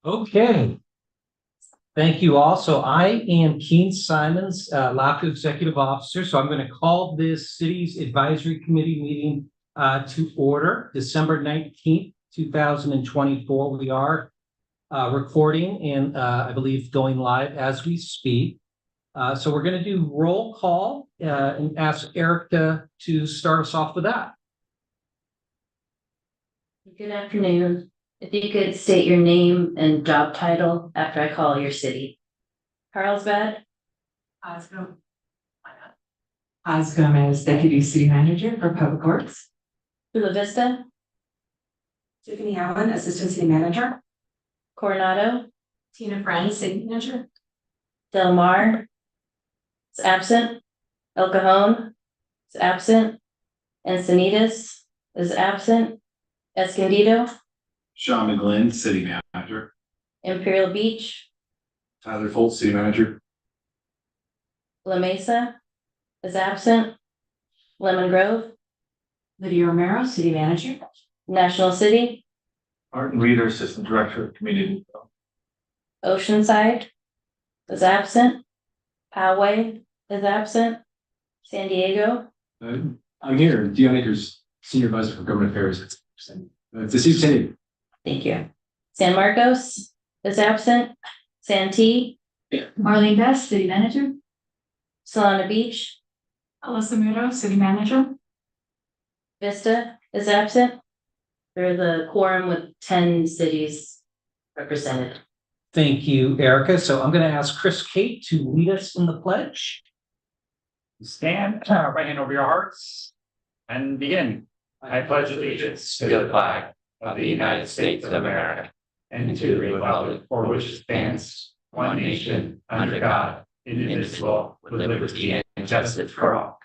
Okay. Thank you all. So I am Keen Simons, LAFCO Executive Officer. So I'm going to call this city's advisory committee meeting to order December 19th, 2024. We are recording and I believe going live as we speak. So we're going to do roll call and ask Erica to start us off with that. Good afternoon. If you could state your name and job title after I call your city. Carlsbad. Oscom as Deputy City Manager for Public Works. Chula Vista. Tiffany Allen, Assistant City Manager. Coronado. Tina Friend, City Manager. Del Mar is absent. El Cajon is absent. Encinitas is absent. Escondido. Sean McGlynn, City Manager. Imperial Beach. Tyler Foltz, City Manager. La Mesa is absent. Lemon Grove. Lydia Romero, City Manager. National City. Martin Reeder, Assistant Director of Community Development. Oceanside is absent. Poway is absent. San Diego. I'm here, Dion Akers, Senior Advisor for Government Affairs. It's the city. Thank you. San Marcos is absent. Santee. Marlene Best, City Manager. Solana Beach. Alyssa Muto, City Manager. Vista is absent. They're the quorum with 10 cities represented. Thank you, Erica. So I'm going to ask Chris Kate to lead us in the pledge. Stand, right hand over your hearts, and begin. I pledge allegiance to the flag of the United States of America and to the republic for which it stands, one nation, under God, indivisible, with liberty and justice for all.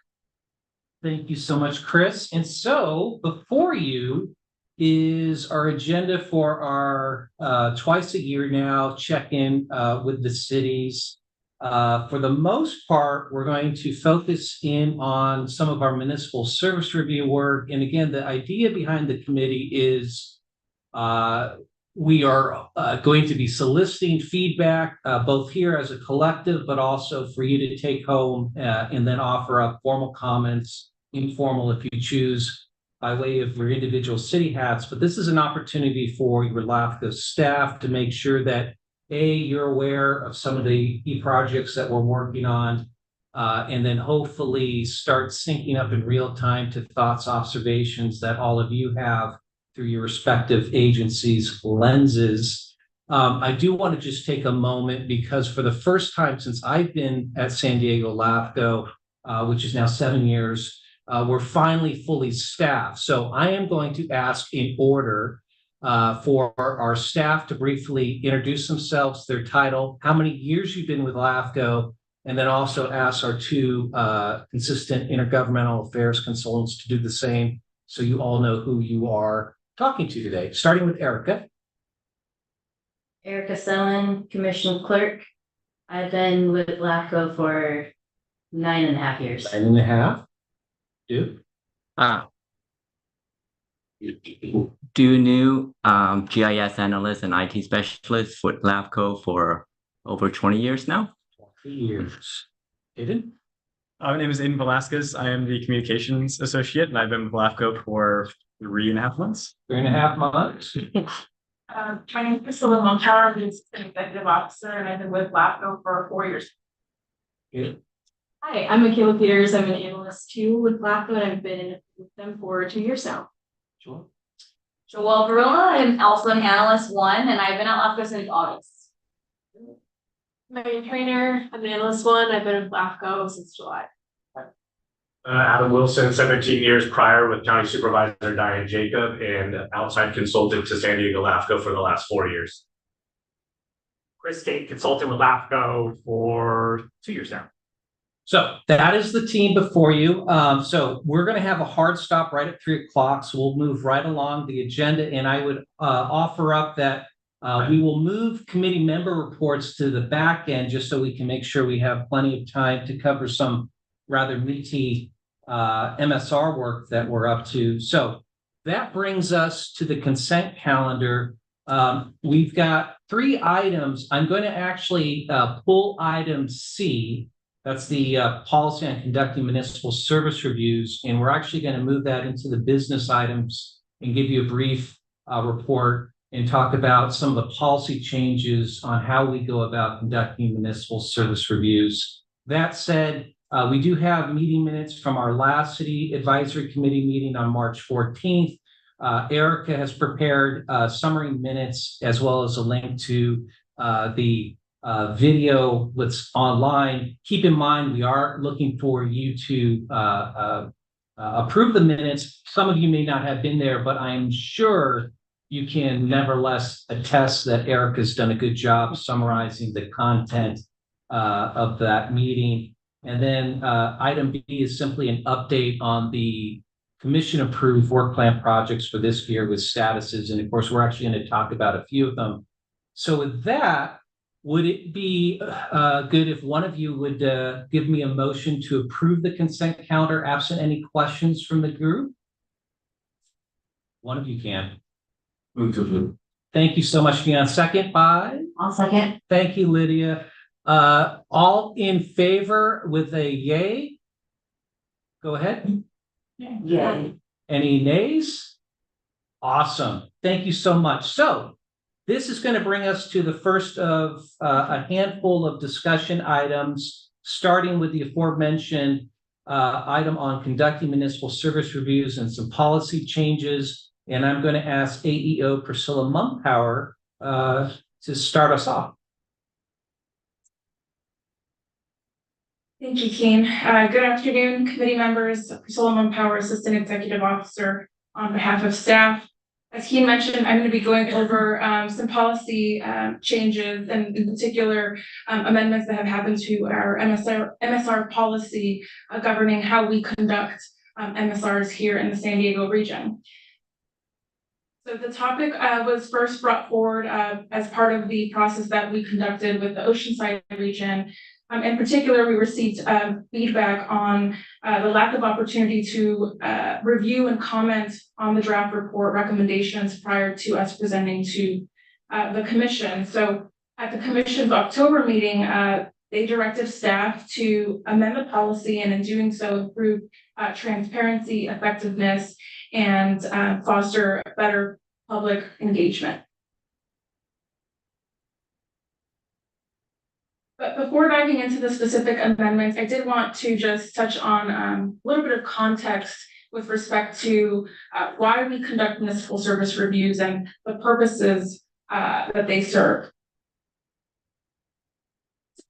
Thank you so much, Chris. And so before you is our agenda for our twice a year now check-in with the cities. For the most part, we're going to focus in on some of our municipal service review work. And again, the idea behind the committee is we are going to be soliciting feedback both here as a collective, but also for you to take home and then offer up formal comments, informal if you choose, by way of your individual city hats. But this is an opportunity for your LAFCO staff to make sure that you're aware of some of the key projects that we're working on, and then hopefully start syncing up in real time to thoughts, observations that all of you have through your respective agencies' lenses. I do want to just take a moment because for the first time since I've been at San Diego LAFCO, which is now 7 years, we're finally fully staffed. So I am going to ask in order for our staff to briefly introduce themselves, their title, how many years you've been with LAFCO, and then also ask our two consistent intergovernmental affairs consultants to do the same so you all know who you are talking to today. Starting with Erica. Erica Sellen, Commission Clerk. I've been with LAFCO for 9.5 years. 9.5. Duke. Do new GIS analyst and IT specialist with LAFCO for over 20 years now. 20 years. Aiden? My name is Aiden Velasquez. I am the Communications Associate, and I've been with LAFCO for 3.5 months. 3.5 months. My name is Priscilla Montower. I'm the Assistant Executive Officer, and I've been with LAFCO for 4 years. Good. Hi, I'm Michaela Peters. I'm an analyst too with LAFCO, and I've been with them for 2 years now. Sure. Joelle Varela, I'm also an analyst 1, and I've been at LAFCO since August. Megan Trainer, I'm an analyst 1. I've been with LAFCO since July. Adam Wilson, 17 years prior with County Supervisor Diane Jacob, and outside consultant to San Diego LAFCO for the last 4 years. Chris Kate, consultant with LAFCO for 2 years now. So that is the team before you. So we're going to have a hard stop right at 3 o'clock. So we'll move right along the agenda. And I would offer up that we will move committee member reports to the back end just so we can make sure we have plenty of time to cover some rather meaty MSR work that we're up to. So that brings us to the consent calendar. We've got 3 items. I'm going to actually pull item C. That's the policy on conducting municipal service reviews, and we're actually going to move that into the business items and give you a brief report and talk about some of the policy changes on how we go about conducting municipal service reviews. That said, we do have meeting minutes from our last city advisory committee meeting on March 14th. Erica has prepared summary minutes as well as a link to the video that's online. Keep in mind, we are looking for you to approve the minutes. Some of you may not have been there, but I'm sure you can nevertheless attest that Erica's done a good job summarizing the content of that meeting. And then item B is simply an update on the commission approved work plan projects for this year with statuses. And of course, we're actually going to talk about a few of them. So with that, would it be good if one of you would give me a motion to approve the consent calendar absent any questions from the group? One of you can. Move to approve. Thank you so much, Fiona. Second by? I'll second. Thank you, Lydia. All in favor with a yay? Go ahead. Yay. Any nays? Awesome. Thank you so much. So this is going to bring us to the first of a handful of discussion items, starting with the aforementioned item on conducting municipal service reviews and some policy changes. And I'm going to ask AEO Priscilla Mumpower to start us off. Thank you, Keen. Good afternoon, committee members. Priscilla Mumpower, Assistant Executive Officer on behalf of staff. As Keen mentioned, I'm going to be going over some policy changes and in particular amendments that have happened to our MSR policy governing how we conduct MSRs here in the San Diego region. So the topic was first brought forward as part of the process that we conducted with the Oceanside region. In particular, we received feedback on the lack of opportunity to review and comment on the draft report recommendations prior to us presenting to the commission. So at the commission's October meeting, they directed staff to amend the policy and in doing so improve transparency, effectiveness, and foster better public engagement. But before diving into the specific amendments, I did want to just touch on a little bit of context with respect to why we conduct municipal service reviews and the purposes that they serve.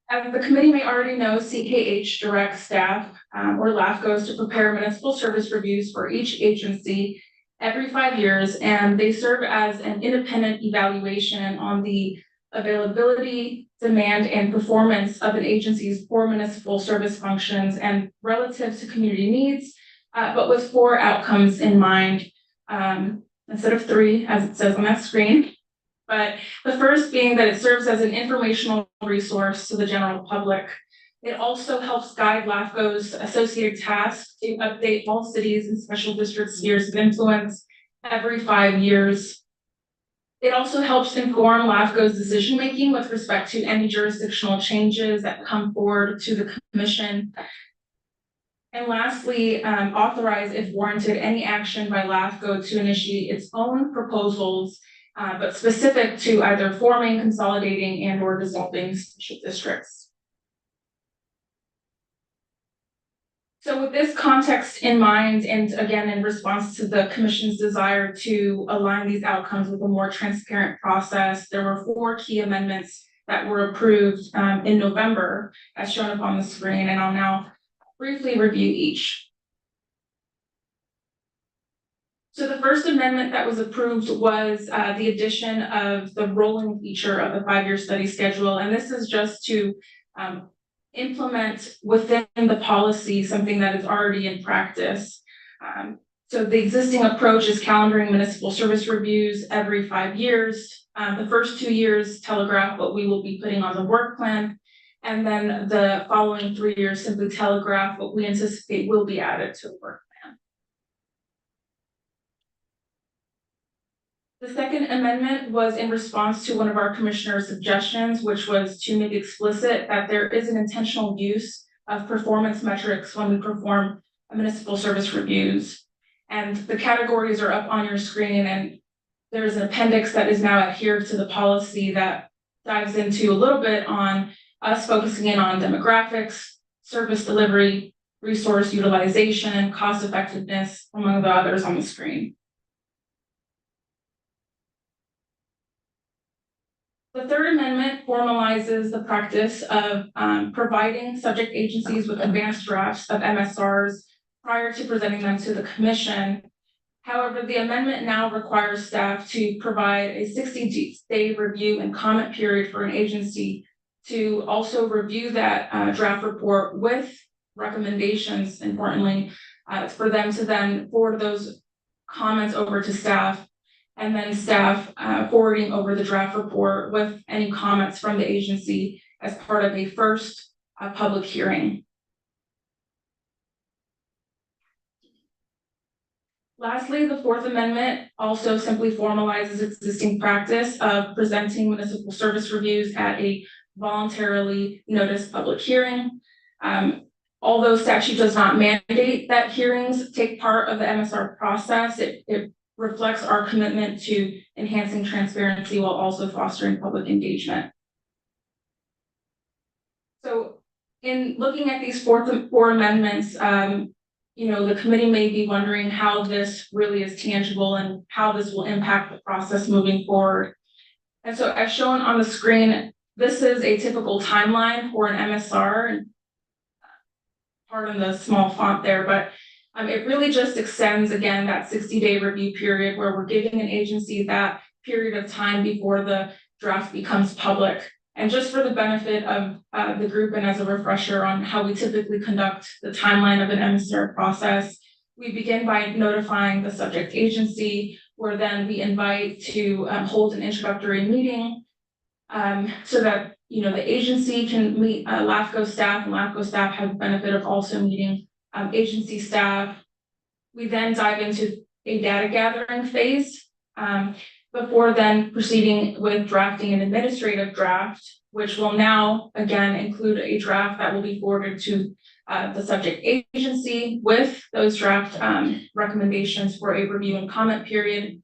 As the committee may already know, CKH directs staff or LAFCOs to prepare municipal service reviews for each agency every 5 years, and they serve as an independent evaluation on the availability, demand, and performance of an agency's core municipal service functions and relative to community needs, but with 4 outcomes in mind, instead of 3, as it says on that screen. But the first being that it serves as an informational resource to the general public. It also helps guide LAFCO's associated tasks to update all cities and special district spheres of influence every 5 years. It also helps inform LAFCO's decision-making with respect to any jurisdictional changes that come forward to the commission. And lastly, authorize, if warranted, any action by LAFCO to initiate its own proposals, but specific to either forming, consolidating, and or dissolving special districts. So with this context in mind, and again, in response to the commission's desire to align these outcomes with a more transparent process, there were 4 key amendments that were approved in November, as shown up on the screen, and I'll now briefly review each. So the first amendment that was approved was the addition of the rolling feature of the 5-year study schedule, and this is just to implement within the policy something that is already in practice. So the existing approach is calendaring municipal service reviews every 5 years. The first 2 years telegraph what we will be putting on the work plan, and then the following 3 years simply telegraph what we anticipate will be added to the work plan. The second amendment was in response to one of our commissioners' suggestions, which was to make explicit that there is an intentional use of performance metrics when we perform municipal service reviews. And the categories are up on your screen, and there's an appendix that is now adhered to the policy that dives into a little bit on us focusing in on demographics, service delivery, resource utilization, cost effectiveness, among the others on the screen. The third amendment formalizes the practice of providing subject agencies with advanced drafts of MSRs prior to presenting them to the commission. However, the amendment now requires staff to provide a 60-day review and comment period for an agency to also review that draft report with recommendations, importantly, for them to then forward those comments over to staff, and then staff forwarding over the draft report with any comments from the agency as part of a first public hearing. Lastly, the Fourth Amendment also simply formalizes its existing practice of presenting municipal service reviews at a voluntarily noticed public hearing. Although statute does not mandate that hearings take part of the MSR process, it reflects our commitment to enhancing transparency while also fostering public engagement. So in looking at these four amendments, the committee may be wondering how this really is tangible and how this will impact the process moving forward. And so as shown on the screen, this is a typical timeline for an MSR. Pardon the small font there, but it really just extends, again, that 60-day review period where we're giving an agency that period of time before the draft becomes public. And just for the benefit of the group and as a refresher on how we typically conduct the timeline of an MSR process, we begin by notifying the subject agency, where then we invite to hold an introductory meeting so that the agency can meet LAFCO staff, and LAFCO staff have the benefit of also meeting agency staff. We then dive into a data gathering phase before then proceeding with drafting an administrative draft, which will now again include a draft that will be forwarded to the subject agency with those draft recommendations for a review and comment period.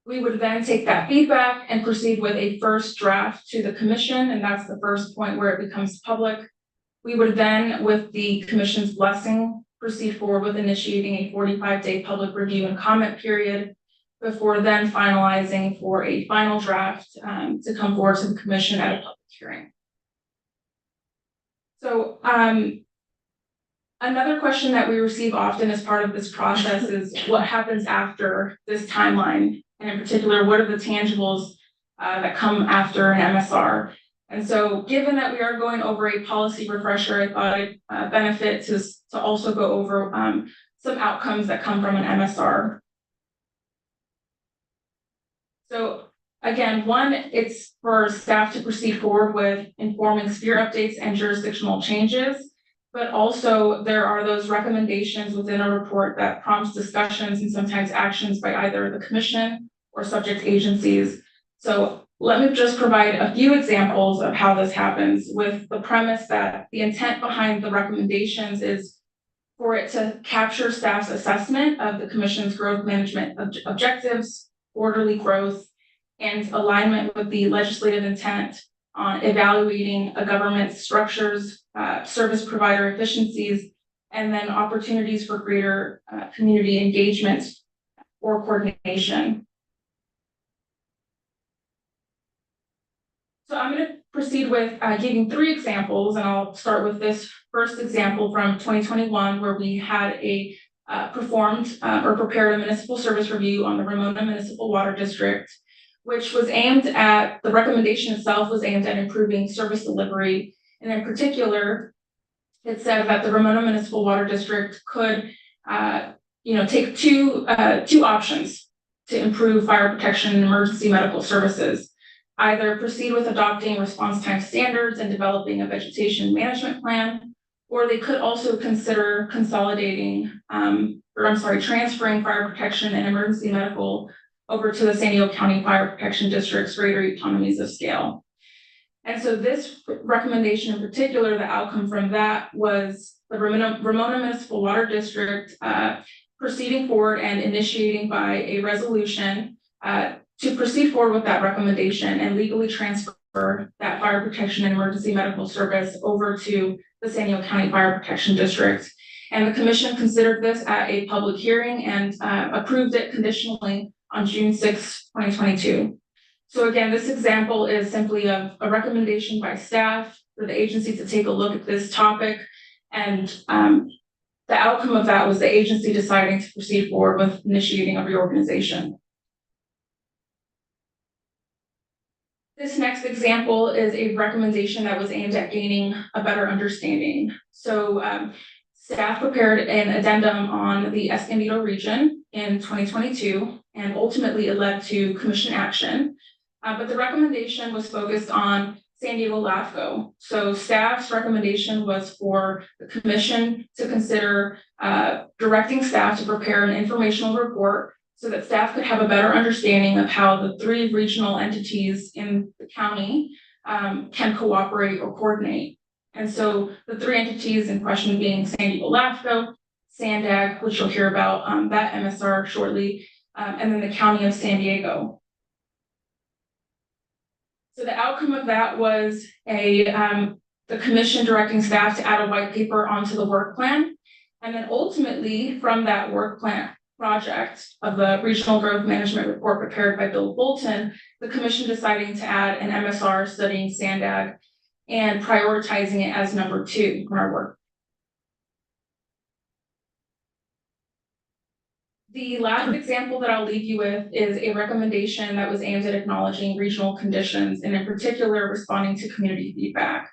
We would then take that feedback and proceed with a first draft to the commission, and that's the first point where it becomes public. We would then, with the commission's blessing, proceed forward with initiating a 45-day public review and comment period before then finalizing for a final draft to come forward to the commission at a public hearing. So another question that we receive often as part of this process is what happens after this timeline, and in particular, what are the tangibles that come after an MSR? And so given that we are going over a policy refresher, I thought it benefit to also go over some outcomes that come from an MSR. So again, one, it's for staff to proceed forward with informing sphere updates and jurisdictional changes, but also there are those recommendations within a report that prompts discussions and sometimes actions by either the commission or subject agencies. So let me just provide a few examples of how this happens, with the premise that the intent behind the recommendations is for it to capture staff's assessment of the commission's growth management objectives, orderly growth, and alignment with the legislative intent on evaluating a government's structures, service provider efficiencies, and then opportunities for greater community engagement or coordination. So I'm going to proceed with giving 3 examples, and I'll start with this first example from 2021, where we had a prepared a municipal service review on the Ramona Municipal Water District, which was aimed at, the recommendation itself was aimed at improving service delivery. And in particular, it said that the Ramona Municipal Water District could, take two options to improve fire protection and emergency medical services. Either proceed with adopting response time standards and developing a vegetation management plan, or they could also consider transferring fire protection and emergency medical over to the San Diego County Fire Protection District's greater economies of scale. And so this recommendation in particular, the outcome from that was the Ramona Municipal Water District proceeding forward and initiating by a resolution to proceed forward with that recommendation and legally transfer that fire protection and emergency medical service over to the San Diego County Fire Protection District. And the commission considered this at a public hearing and approved it conditionally on June 6, 2022. So again, this example is simply a recommendation by staff for the agency to take a look at this topic. And the outcome of that was the agency deciding to proceed forward with initiating a reorganization. This next example is a recommendation that was aimed at gaining a better understanding. So staff prepared an addendum on the Escondido region in 2022, and ultimately it led to commission action. But the recommendation was focused on San Diego LAFCO. So staff's recommendation was for the commission to consider directing staff to prepare an informational report so that staff could have a better understanding of how the 3 regional entities in the county can cooperate or coordinate. And so the 3 entities in question being San Diego LAFCO, SANDAG, which you'll hear about that MSR shortly, and then the County of San Diego. So the outcome of that was the commission directing staff to add a white paper onto the work plan. And then ultimately from that work plan project of the Regional Growth Management Report prepared by Bill Bolton, the commission deciding to add an MSR studying SANDAG and prioritizing it as number 2 in our work. The last example that I'll leave you with is a recommendation that was aimed at acknowledging regional conditions and in particular responding to community feedback.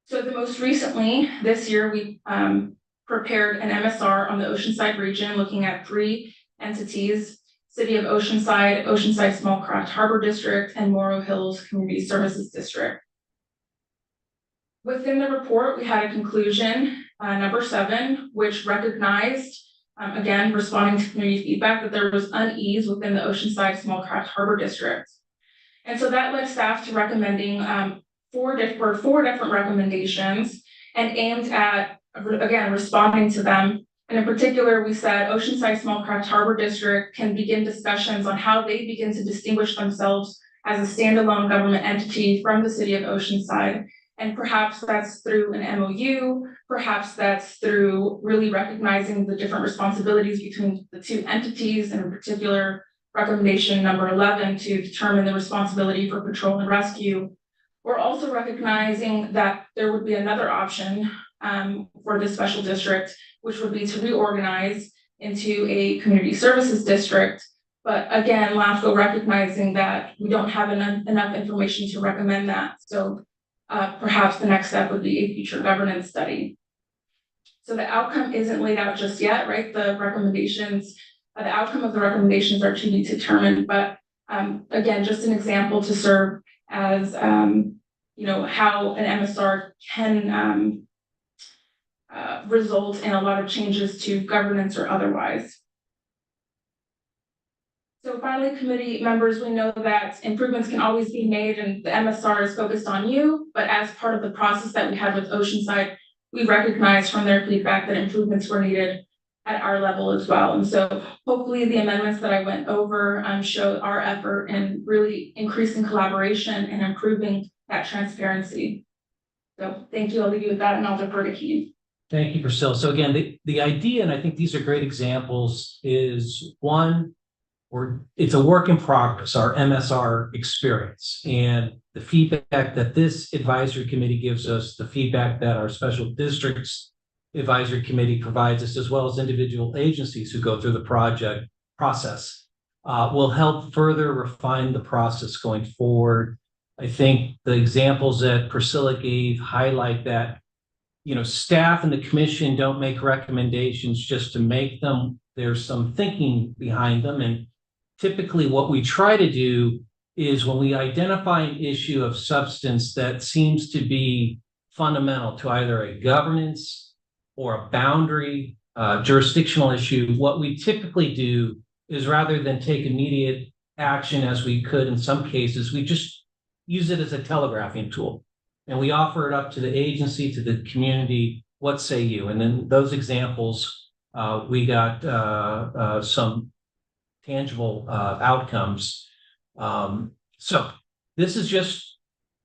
So the most recently this year, we prepared an MSR on the Oceanside region looking at 3 entities: City of Oceanside, Oceanside Small Craft Harbor District, and Morro Hills Community Services District. Within the report, we had a conclusion, number 7, which recognized again, responding to community feedback, that there was unease within the Oceanside Small Craft Harbor District. And so that led staff to recommending 4 different recommendations and aimed at, again, responding to them. And in particular, we said Oceanside Small Craft Harbor District can begin discussions on how they begin to distinguish themselves as a standalone government entity from the city of Oceanside. And perhaps that's through an MOU, perhaps that's through really recognizing the different responsibilities between the 2 entities, and in particular, recommendation number 11 to determine the responsibility for patrol and rescue. We're also recognizing that there would be another option for this special district, which would be to reorganize into a community services district. But again, LAFCO recognizing that we don't have enough information to recommend that. So perhaps the next step would be a future governance study. So the outcome isn't laid out just yet, right? The recommendations, the outcome of the recommendations are to be determined, but again, just an example to serve as, you know, how an MSR can result in a lot of changes to governance or otherwise. So finally, committee members, we know that improvements can always be made and the MSR is focused on you, but as part of the process that we had with Oceanside, we recognized from their feedback that improvements were needed at our level as well. And so hopefully the amendments that I went over show our effort in really increasing collaboration and improving that transparency. So thank you. I'll leave you with that and I'll defer to Keith. Thank you, Priscilla. So again, the idea, and I think these are great examples, is one, it's a work in progress, our MSR experience, and the feedback that this advisory committee gives us, the feedback that our special districts advisory committee provides us, as well as individual agencies who go through the process, will help further refine the process going forward. I think the examples that Priscilla gave highlight that, you know, staff and the commission don't make recommendations just to make them. There's some thinking behind them, and typically what we try to do is when we identify an issue of substance that seems to be fundamental to either a governance or a boundary jurisdictional issue, what we typically do is rather than take immediate action as we could in some cases, we just use it as a telegraphing tool. And we offer it up to the agency, to the community, what say you? And then those examples, we got some tangible outcomes. So this is just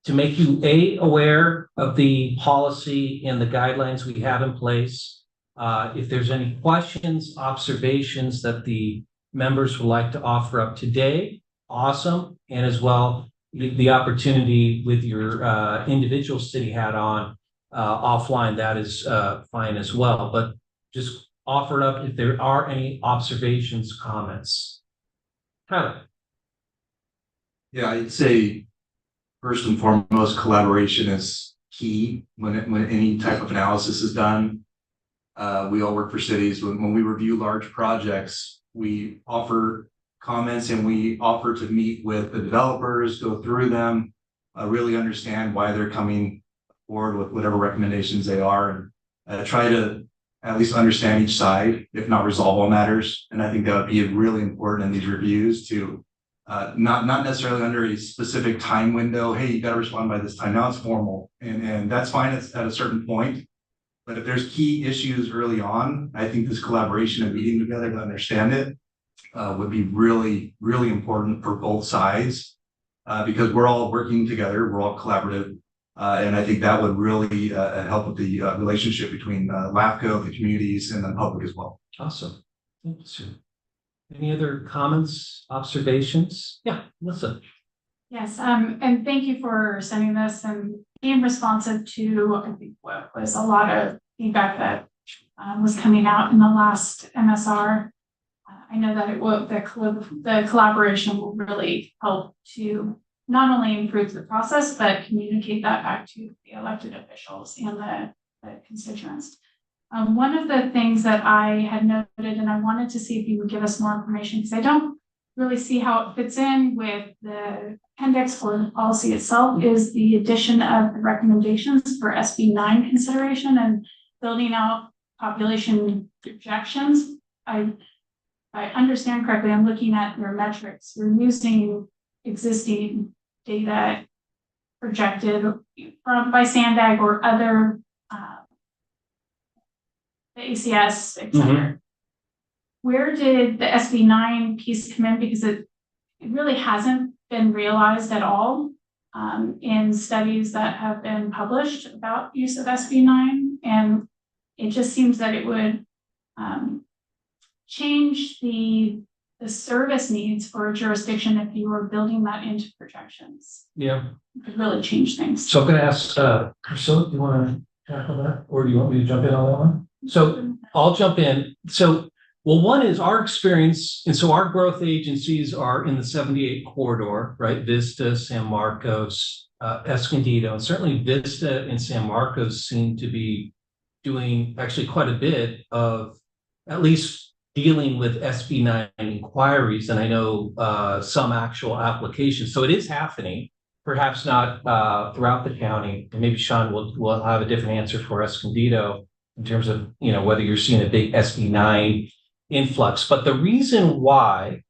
to make you aware of the policy and the guidelines we have in place. If there's any questions, observations that the members would like to offer up today, awesome. And as well, the opportunity with your individual city hat on offline, that is fine as well. But just offer it up if there are any observations, comments. Tyler. Yeah, I'd say first and foremost, collaboration is key when any type of analysis is done. We all work for cities. When we review large projects, we offer comments and we offer to meet with the developers, go through them, really understand why they're coming forward with whatever recommendations they are, and try to at least understand each side, if not resolve all matters. And I think that would be really important in these reviews to not necessarily under a specific time window. Hey, you got to respond by this time. Now it's formal, and that's fine at a certain point. But if there's key issues early on, I think this collaboration and meeting together to understand it would be really, really important for both sides because we're all working together. We're all collaborative. And I think that would really help with the relationship between LAFCO, the communities, and the public as well. Awesome. Thank you, sir. Any other comments, observations? Yeah, Melissa. Yes, and thank you for sending this and being responsive to, I think, what was a lot of feedback that was coming out in the last MSR. I know that the collaboration will really help to not only improve the process, but communicate that back to the elected officials and the constituents. One of the things that I had noted, and I wanted to see if you would give us more information, because I don't really see how it fits in with the appendix for the policy itself, is the addition of the recommendations for SB 9 consideration and building out population projections. I understand correctly, I'm looking at your metrics. You're using existing data projected by SANDAG or other the ACS, et cetera. Where did the SB 9 piece come in? Because it really hasn't been realized at all in studies that have been published about use of SB 9. And it just seems that it would change the service needs for a jurisdiction if you were building that into projections. Yeah. It could really change things. So I'm going to ask Priscilla, do you want to tackle that? Or do you want me to jump in on that one? So I'll jump in. So, well, one is our experience. And so our growth agencies are in the 78 corridor, right? Vista, San Marcos, Escondido, and certainly Vista and San Marcos seem to be doing actually quite a bit of at least dealing with SB 9 inquiries. And I know some actual applications. So it is happening, perhaps not throughout the county. And maybe Sean will have a different answer for Escondido in terms of, you know, whether you're seeing a big SB 9 influx. But the reason why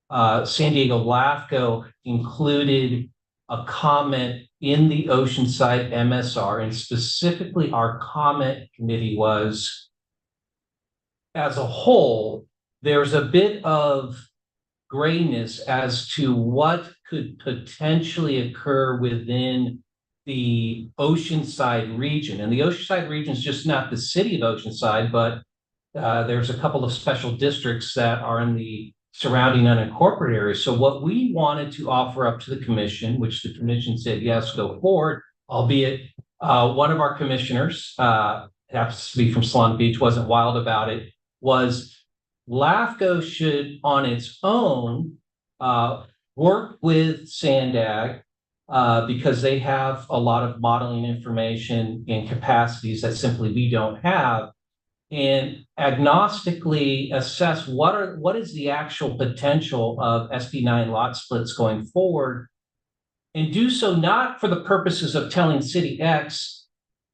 San Diego LAFCO included a comment in the Oceanside MSR, and specifically our comment committee, was as a whole, there's a bit of grayness as to what could potentially occur within the Oceanside region. And the Oceanside region is just not the city of Oceanside, but there's a couple of special districts that are in the surrounding unincorporated areas. So what we wanted to offer up to the commission, which the commission said, yes, go forward, albeit one of our commissioners, happens to be from Solana Beach, wasn't wild about it, was LAFCO should on its own work with SANDAG because they have a lot of modeling information and capacities that simply we don't have, and agnostically assess what is the actual potential of SB 9 lot splits going forward, and do so not for the purposes of telling City X,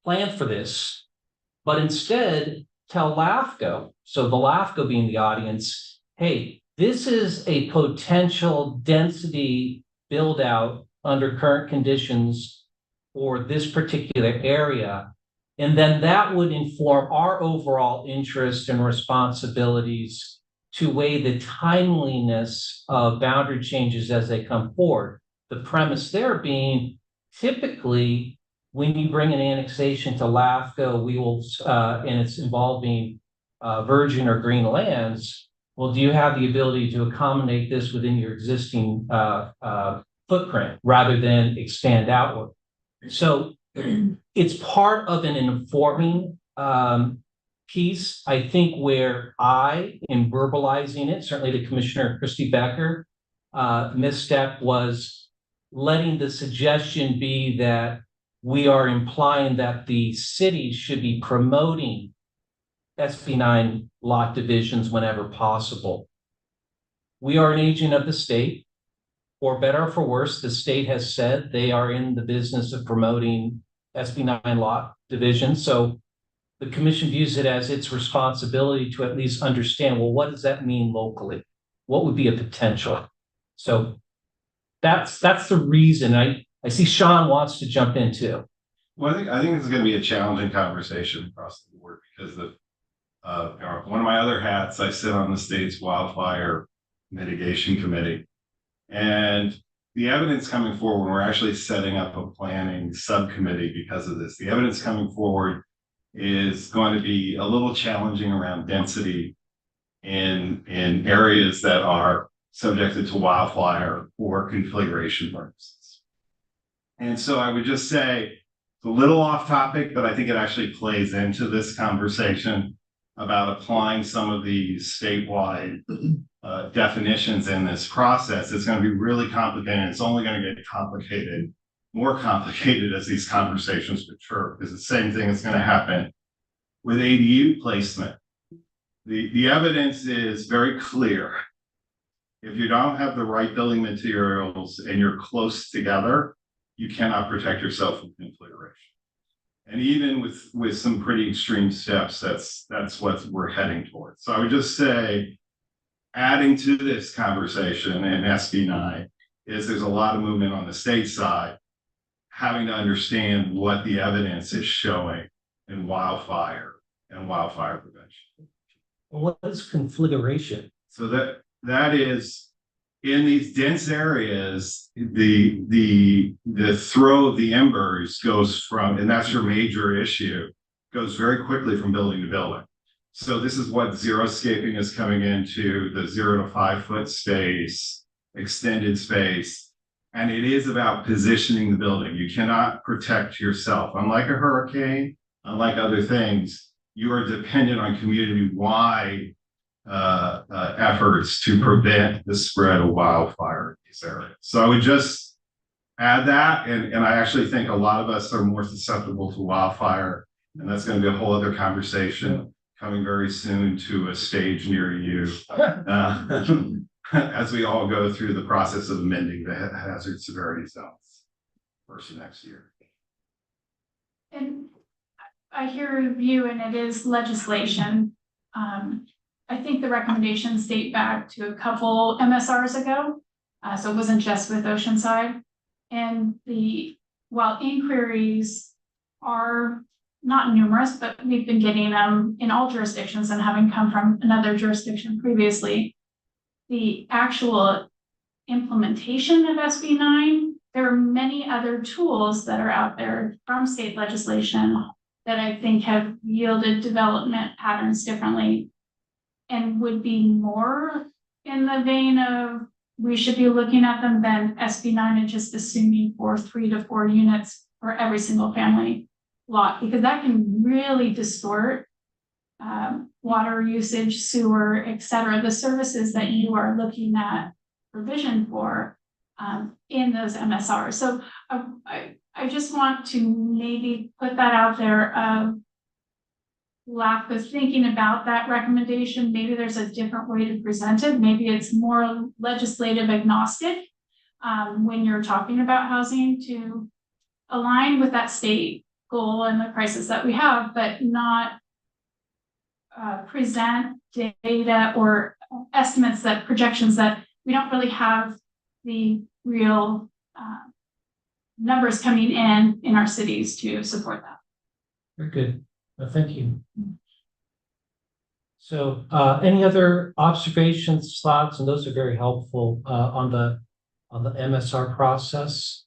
plan for this, but instead tell LAFCO, so the LAFCO being the audience, hey, This is a potential density build out under current conditions for this particular area. And then that would inform our overall interest and responsibilities to weigh the timeliness of boundary changes as they come forward. The premise there being typically when you bring an annexation to LAFCO, we will, and it's involving virgin or green lands. Well, do you have the ability to accommodate this within your existing footprint rather than expand outward? So it's part of an informing piece. I think where I, in verbalizing it, certainly to Commissioner Christy Becker, misstep was letting the suggestion be that we are implying that the city should be promoting SB9 lot divisions whenever possible. We are an agent of the state. For better or for worse, the state has said they are in the business of promoting SB9 lot divisions. So the commission views it as its responsibility to at least understand, well, what does that mean locally? What would be a potential? So that's the reason. I see Sean wants to jump in too. Well, I think it's going to be a challenging conversation across the board because of one of my other hats. I sit on the state's wildfire mitigation committee, and the evidence coming forward, we're actually setting up a planning subcommittee because of this. The evidence coming forward is going to be a little challenging around density in areas that are subjected to wildfire or configuration purposes. And so I would just say it's a little off topic, but I think it actually plays into this conversation about applying some of these statewide definitions in this process. It's going to be really complicated. It's only going to get more complicated as these conversations mature, because the same thing is going to happen with ADU placement. The evidence is very clear. If you don't have the right building materials and you're close together, you cannot protect yourself from configuration. And even with some pretty extreme steps, that's what we're heading towards. So I would just say, adding to this conversation in SB9 is there's a lot of movement on the state side, having to understand what the evidence is showing in wildfire and wildfire prevention. What is configuration? So that is, in these dense areas, the throw of the embers goes from, and that's your major issue, goes very quickly from building to building. So this is what xeriscaping is coming into, the 0 to 5 foot space, extended space. And it is about positioning the building. You cannot protect yourself. Unlike a hurricane, unlike other things, you are dependent on community-wide efforts to prevent the spread of wildfire in these areas. So I would just add that, and I actually think a lot of us are more susceptible to wildfire, and that's going to be a whole other conversation coming very soon to a stage near you as we all go through the process of amending the hazard severity zones first next year. And I hear your view, and it is legislation. I think the recommendations date back to a couple MSRs ago, so it wasn't just with Oceanside. And while inquiries are not numerous, but we've been getting them in all jurisdictions and having come from another jurisdiction previously, the actual implementation of SB9, there are many other tools that are out there from state legislation that I think have yielded development patterns differently and would be more in the vein of we should be looking at them than SB9 and just assuming for 3 to 4 units for every single family lot, because that can really distort water usage, sewer, et cetera, the services that you are looking at provision for in those MSRs. So I just want to maybe put that out there. LAFCO thinking about that recommendation. Maybe there's a different way to present it. Maybe it's more legislative agnostic when you're talking about housing to align with that state goal and the crisis that we have, but not present data or estimates that projections that we don't really have the real numbers coming in our cities to support that. Very good. Thank you. So any other observations, thoughts, and those are very helpful on the MSR process.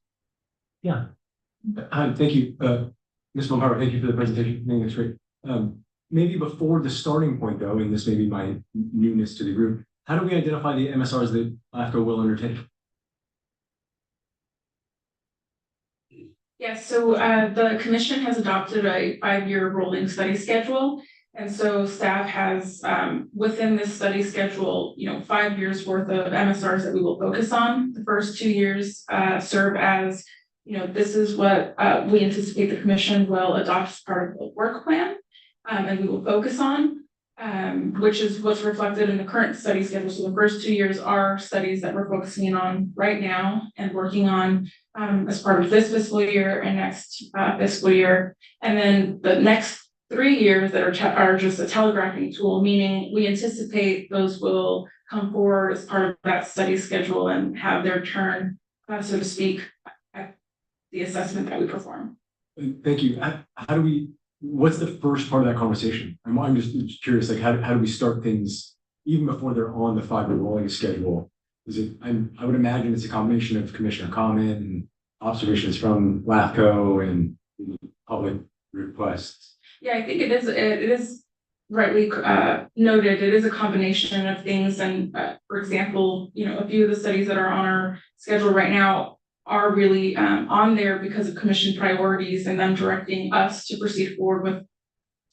Yeah. Hi, thank you. Ms. Momhara, thank you for the presentation. I think it's great. Maybe before the starting point though, and this may be my newness to the group, how do we identify the MSRs that LAFCO will undertake? Yes, so the commission has adopted a 5-year rolling study schedule. And so staff has within this study schedule, 5 years worth of MSRs that we will focus on. The first 2 years serve as, this is what we anticipate the commission will adopt as part of the work plan. And we will focus on, which is what's reflected in the current study schedule. So the first 2 years are studies that we're focusing on right now and working on as part of this fiscal year and next fiscal year. And then the next 3 years that are just a telegraphing tool, meaning we anticipate those will come forward as part of that study schedule and have their turn, so to speak, at the assessment that we perform. Thank you. How do we, what's the first part of that conversation? I'm just curious, like how do we start things even before they're on the 5-year rolling schedule? Is it, I would imagine it's a combination of commissioner comment and observations from LAFCO and public requests. Yeah, I think it is rightly noted. It is a combination of things. And for example, a few of the studies that are on our schedule right now are really on there because of commission priorities and them directing us to proceed forward with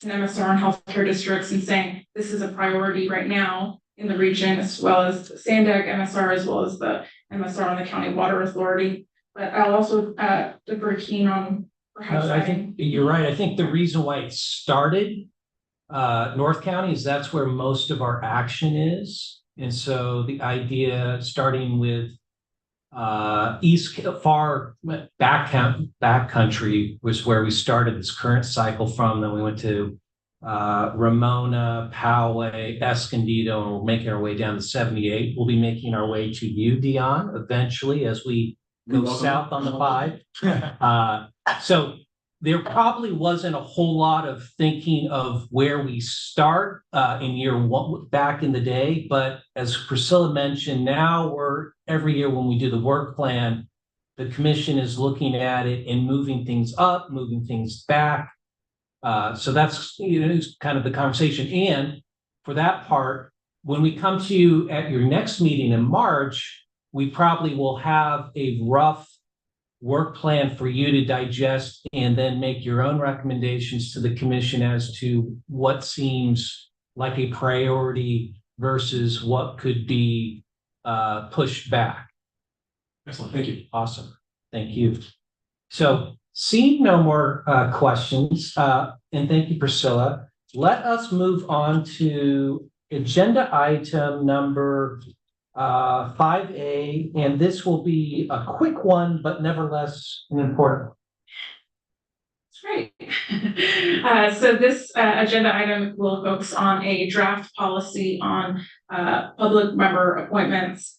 an MSR on healthcare districts and saying this is a priority right now in the region, as well as the SANDAG MSR, as well as the MSR on the County Water Authority. But I'll also defer Keen on perhaps. I think you're right. I think the reason why it started North County is that's where most of our action is. And so the idea starting with east far back country was where we started this current cycle from. Then we went to Ramona, Poway, Escondido, and we're making our way down to 78. We'll be making our way to you, Dion, eventually as we go south on the 5. So there probably wasn't a whole lot of thinking of where we start in year 1 back in the day. But as Priscilla mentioned, now every year when we do the work plan, the commission is looking at it and moving things up, moving things back. So that's kind of the conversation. And for that part, when we come to you at your next meeting in March, we probably will have a rough work plan for you to digest and then make your own recommendations to the commission as to what seems like a priority versus what could be pushed back. Excellent. Thank you. Awesome. Thank you. So seeing no more questions, and thank you, Priscilla, let us move on to agenda item number 5A, and this will be a quick one, but nevertheless an important one. Great. So this agenda item will focus on a draft policy on public member appointments.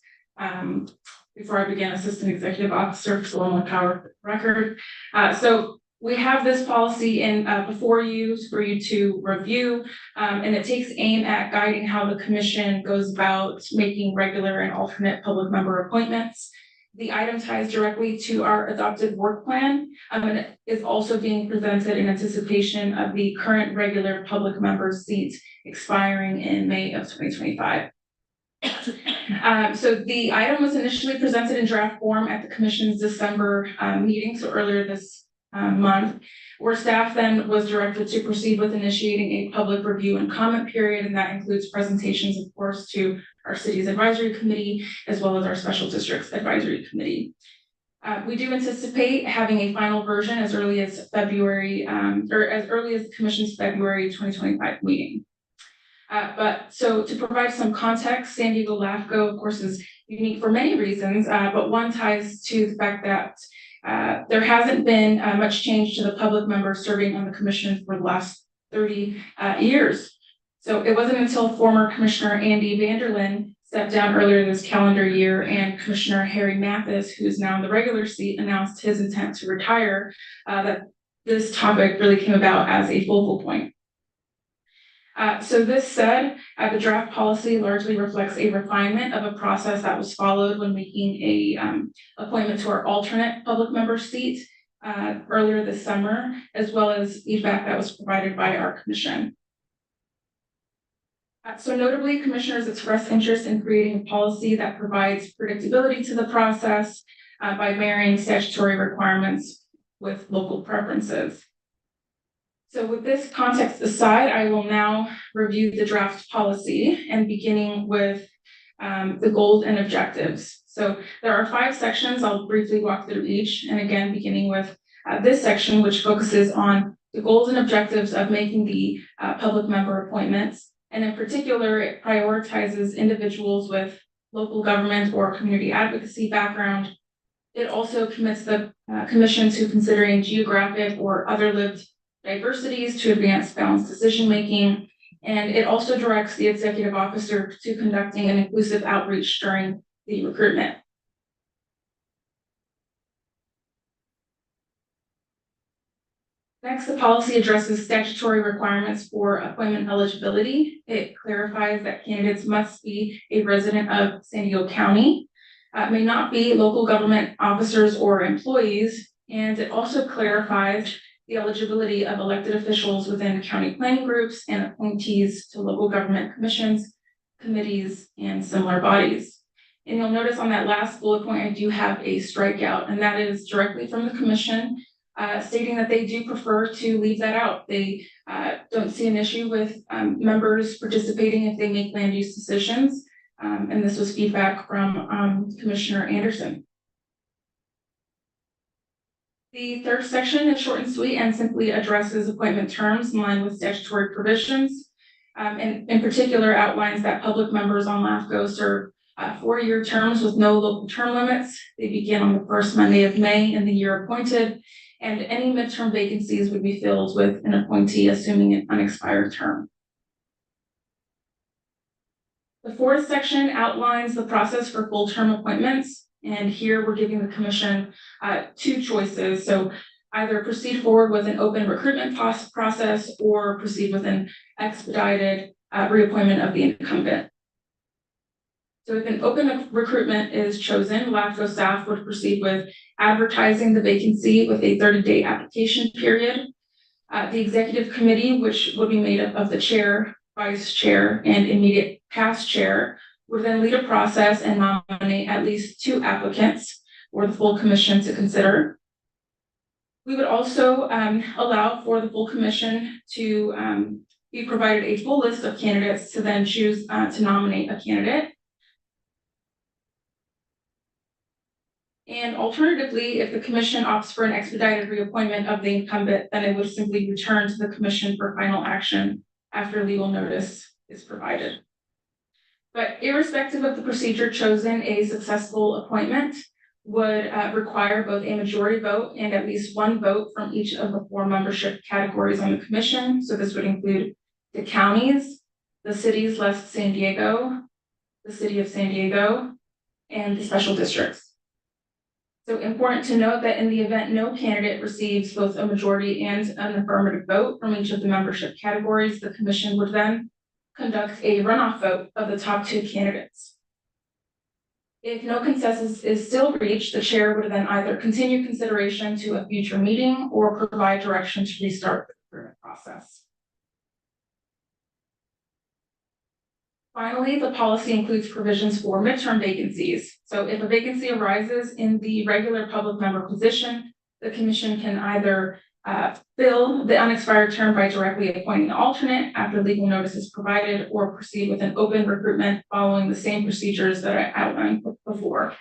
Before I begin, Assistant Executive Officer, Solomon Power record. So we have this policy in before you for you to review, and it takes aim at guiding how the commission goes about making regular and alternate public member appointments. The item ties directly to our adopted work plan, and it is also being presented in anticipation of the current regular public member seat expiring in May of 2025. So the item was initially presented in draft form at the commission's December meeting, so earlier this month, where staff then was directed to proceed with initiating a public review and comment period, and that includes presentations, of course, to our city's advisory committee, as well as our special districts advisory committee. We do anticipate having a final version as early as February, or as early as the commission's February 2025 meeting. But so to provide some context, San Diego LAFCO, of course, is unique for many reasons, but one ties to the fact that there hasn't been much change to the public members serving on the commission for the last 30 years. So it wasn't until former Commissioner Andy Vanderlyn stepped down earlier this calendar year and Commissioner Harry Mathis, who's now in the regular seat, announced his intent to retire, that this topic really came about as a focal point. So this said, the draft policy largely reflects a refinement of a process that was followed when making a appointment to our alternate public member seat earlier this summer, as well as feedback that was provided by our commission. So notably, commissioners expressed interest in creating a policy that provides predictability to the process by marrying statutory requirements with local preferences. So with this context aside, I will now review the draft policy and beginning with the goals and objectives. So there are 5 sections. I'll briefly walk through each, and again, beginning with this section, which focuses on the goals and objectives of making the public member appointments. And in particular, it prioritizes individuals with local government or community advocacy background. It also commits the commission to considering geographic or other lived diversities to advance balanced decision-making. And it also directs the executive officer to conducting an inclusive outreach during the recruitment. Next, the policy addresses statutory requirements for appointment eligibility. It clarifies that candidates must be a resident of San Diego County, may not be local government officers or employees, and it also clarifies the eligibility of elected officials within county planning groups and appointees to local government commissions, committees, and similar bodies. And you'll notice on that last bullet point, I do have a strikeout, and that is directly from the commission, stating that they do prefer to leave that out. They don't see an issue with members participating if they make land use decisions. And this was feedback from Commissioner Anderson. The third section is short and sweet and simply addresses appointment terms in line with statutory provisions. And in particular outlines that public members on LAFCO serve 4-year terms with no local term limits. They begin on the first Monday of May in the year appointed, and any midterm vacancies would be filled with an appointee assuming an unexpired term. The fourth section outlines the process for full term appointments. And here we're giving the commission 2 choices. So either proceed forward with an open recruitment process or proceed with an expedited reappointment of the incumbent. So if an open recruitment is chosen, LAFCO staff would proceed with advertising the vacancy with a 30-day application period. The executive committee, which would be made up of the chair, vice chair, and immediate past chair, would then lead a process and nominate at least 2 applicants for the full commission to consider. We would also allow for the full commission to be provided a full list of candidates to then choose to nominate a candidate. And alternatively, if the commission opts for an expedited reappointment of the incumbent, then it would simply return to the commission for final action after legal notice is provided. But irrespective of the procedure chosen, a successful appointment would require both a majority vote and at least 1 vote from each of the 4 membership categories on the commission. So this would include the counties, the cities less San Diego, the city of San Diego, and the special districts. So important to note that in the event no candidate receives both a majority and an affirmative vote from each of the membership categories, the commission would then conduct a runoff vote of the top 2 candidates. If no consensus is still reached, the chair would then either continue consideration to a future meeting or provide direction to restart the recruitment process. Finally, the policy includes provisions for midterm vacancies. So if a vacancy arises in the regular public member position, the commission can either fill the unexpired term by directly appointing an alternate after legal notice is provided, or proceed with an open recruitment following the same procedures that I outlined before.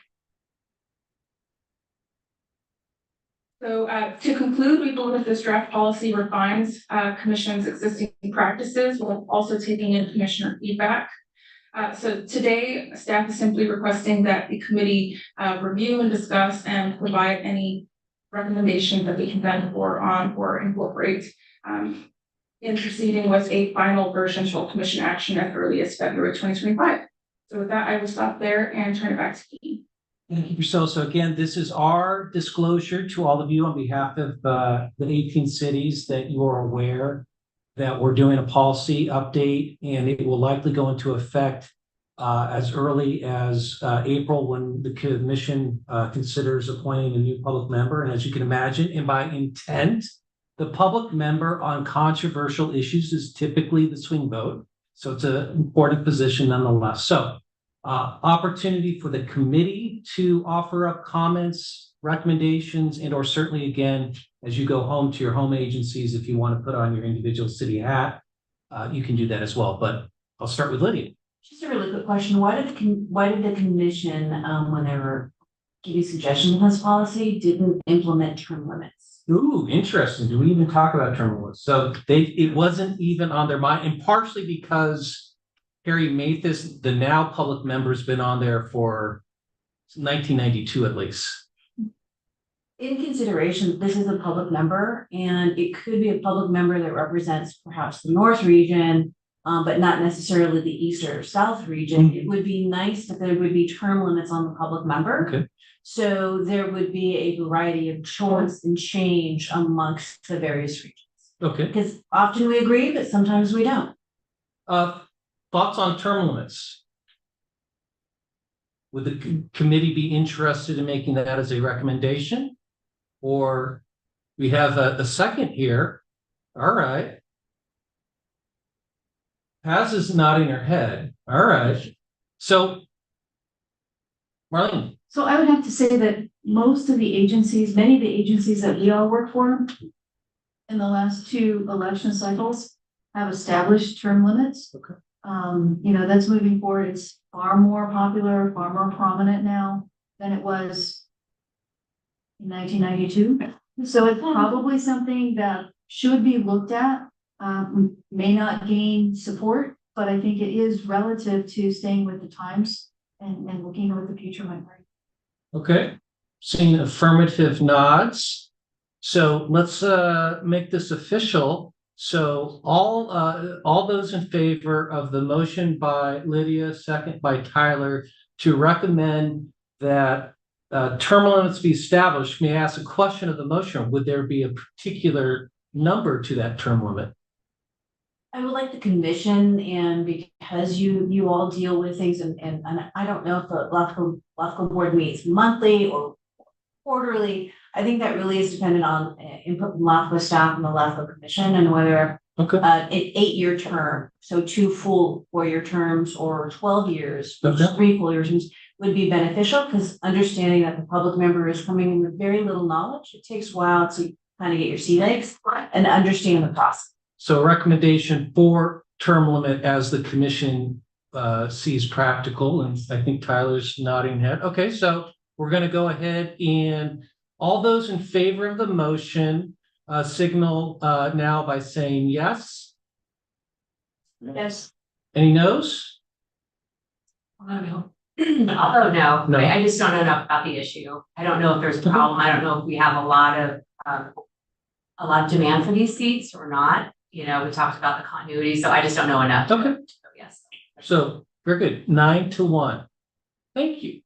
So to conclude, we believe this draft policy refines commission's existing practices while also taking in commissioner feedback. So today, staff is simply requesting that the committee review and discuss and provide any recommendations that we can then forward on or incorporate in proceeding with a final version for commission action as early as February 2025. So with that, I will stop there and turn it back to Keith. Thank you, Priscilla. So again, this is our disclosure to all of you on behalf of the 18 cities that you are aware that we're doing a policy update, and it will likely go into effect as early as April, when the commission considers appointing a new public member. And as you can imagine, and by intent, the public member on controversial issues is typically the swing vote. So it's an important position nonetheless. So opportunity for the committee to offer up comments, recommendations, and or certainly, again, as you go home to your home agencies, if you want to put on your individual city hat, you can do that as well. But I'll start with Lydia. Just a really quick question. Why did the commission, when they were giving suggestions on this policy, didn't implement term limits? Ooh, interesting. Do we even talk about term limits? So it wasn't even on their mind, and partially because Harry Mathis, the now public member, has been on there for 1992 at least. In consideration, this is a public member, and it could be a public member that represents perhaps the North region, but not necessarily the East or South region. It would be nice if there would be term limits on the public member. Okay. So there would be a variety of choice and change amongst the various regions. Okay. Because often we agree, but sometimes we don't. Thoughts on term limits? Would the committee be interested in making that as a recommendation? Or we have a second here. All right. Paz is nodding her head. All right. So, Marlene. So I would have to say that most of the agencies, many of the agencies that we all work for in the last 2 election cycles have established term limits. Okay. That's moving forward. It's far more popular, far more prominent now than it was in 1992. So it's probably something that should be looked at. May not gain support, but I think it is relative to staying with the times and looking at what the future might bring. Okay. Seeing affirmative nods. So let's make this official. So all those in favor of the motion by Lydia, second by Tyler, to recommend that term limits be established, may I ask a question of the motion? Would there be a particular number to that term limit? I would like the commission, and because you all deal with things, and I don't know if the LAFCO board meets monthly or quarterly. I think that really is dependent on input from LAFCO staff and the LAFCO commission, and whether an 8-year term, so 2 full 4-year terms, or 12 years, which is 3 full years would be beneficial, because understanding that the public member is coming in with very little knowledge, it takes a while to kind of get your sea legs and understand the process. So recommendation for term limit as the commission sees practical, and I think Tyler's nodding head. Okay, so we're going to go ahead, and all those in favor of the motion signal now by saying yes. Yes. Any no's? Although no, No. I just don't know enough about the issue. I don't know if there's a problem. I don't know if we have a lot of demand for these seats or not. We talked about the continuity, so I just don't know enough. Okay. Yes. So very good. 9-1. Thank you.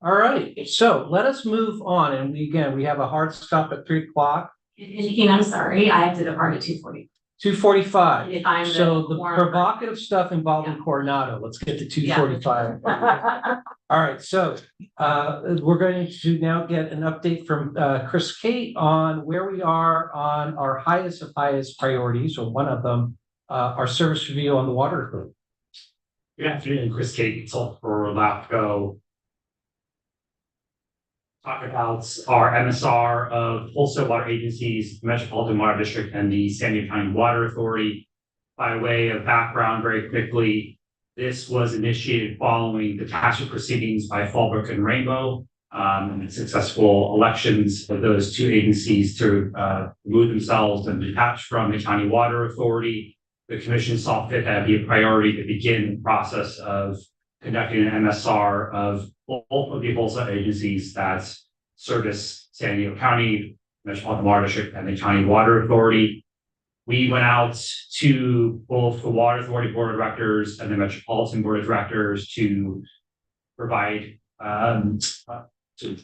All right. So let us move on. And we have a hard stop at 3 o'clock. And I'm sorry, I have to depart at 2:40. 2:45. If I'm So the quorum. provocative stuff involving Coronado. Let's get to 2:45. All right. So we're going to now get an update from Chris Kate on where we are on our highest of highest priorities, or one of them, our service review on the water authority. Good afternoon, Chris Kate, consultant for LAFCO. Talk about our MSR of wholesale water agencies, Metropolitan Water District, and the San Diego County Water Authority. By way of background, very quickly, this was initiated following the TASA proceedings by Fallbrook and Rainbow, and successful elections of those 2 agencies to remove themselves and detach from the County Water Authority. The commission saw fit that be a priority to begin the process of conducting an MSR of both of the wholesale agencies that service San Diego County, Metropolitan Water District, and the County Water Authority. we went out to both the Water Authority Board of Directors and the Metropolitan Board of Directors to provide, to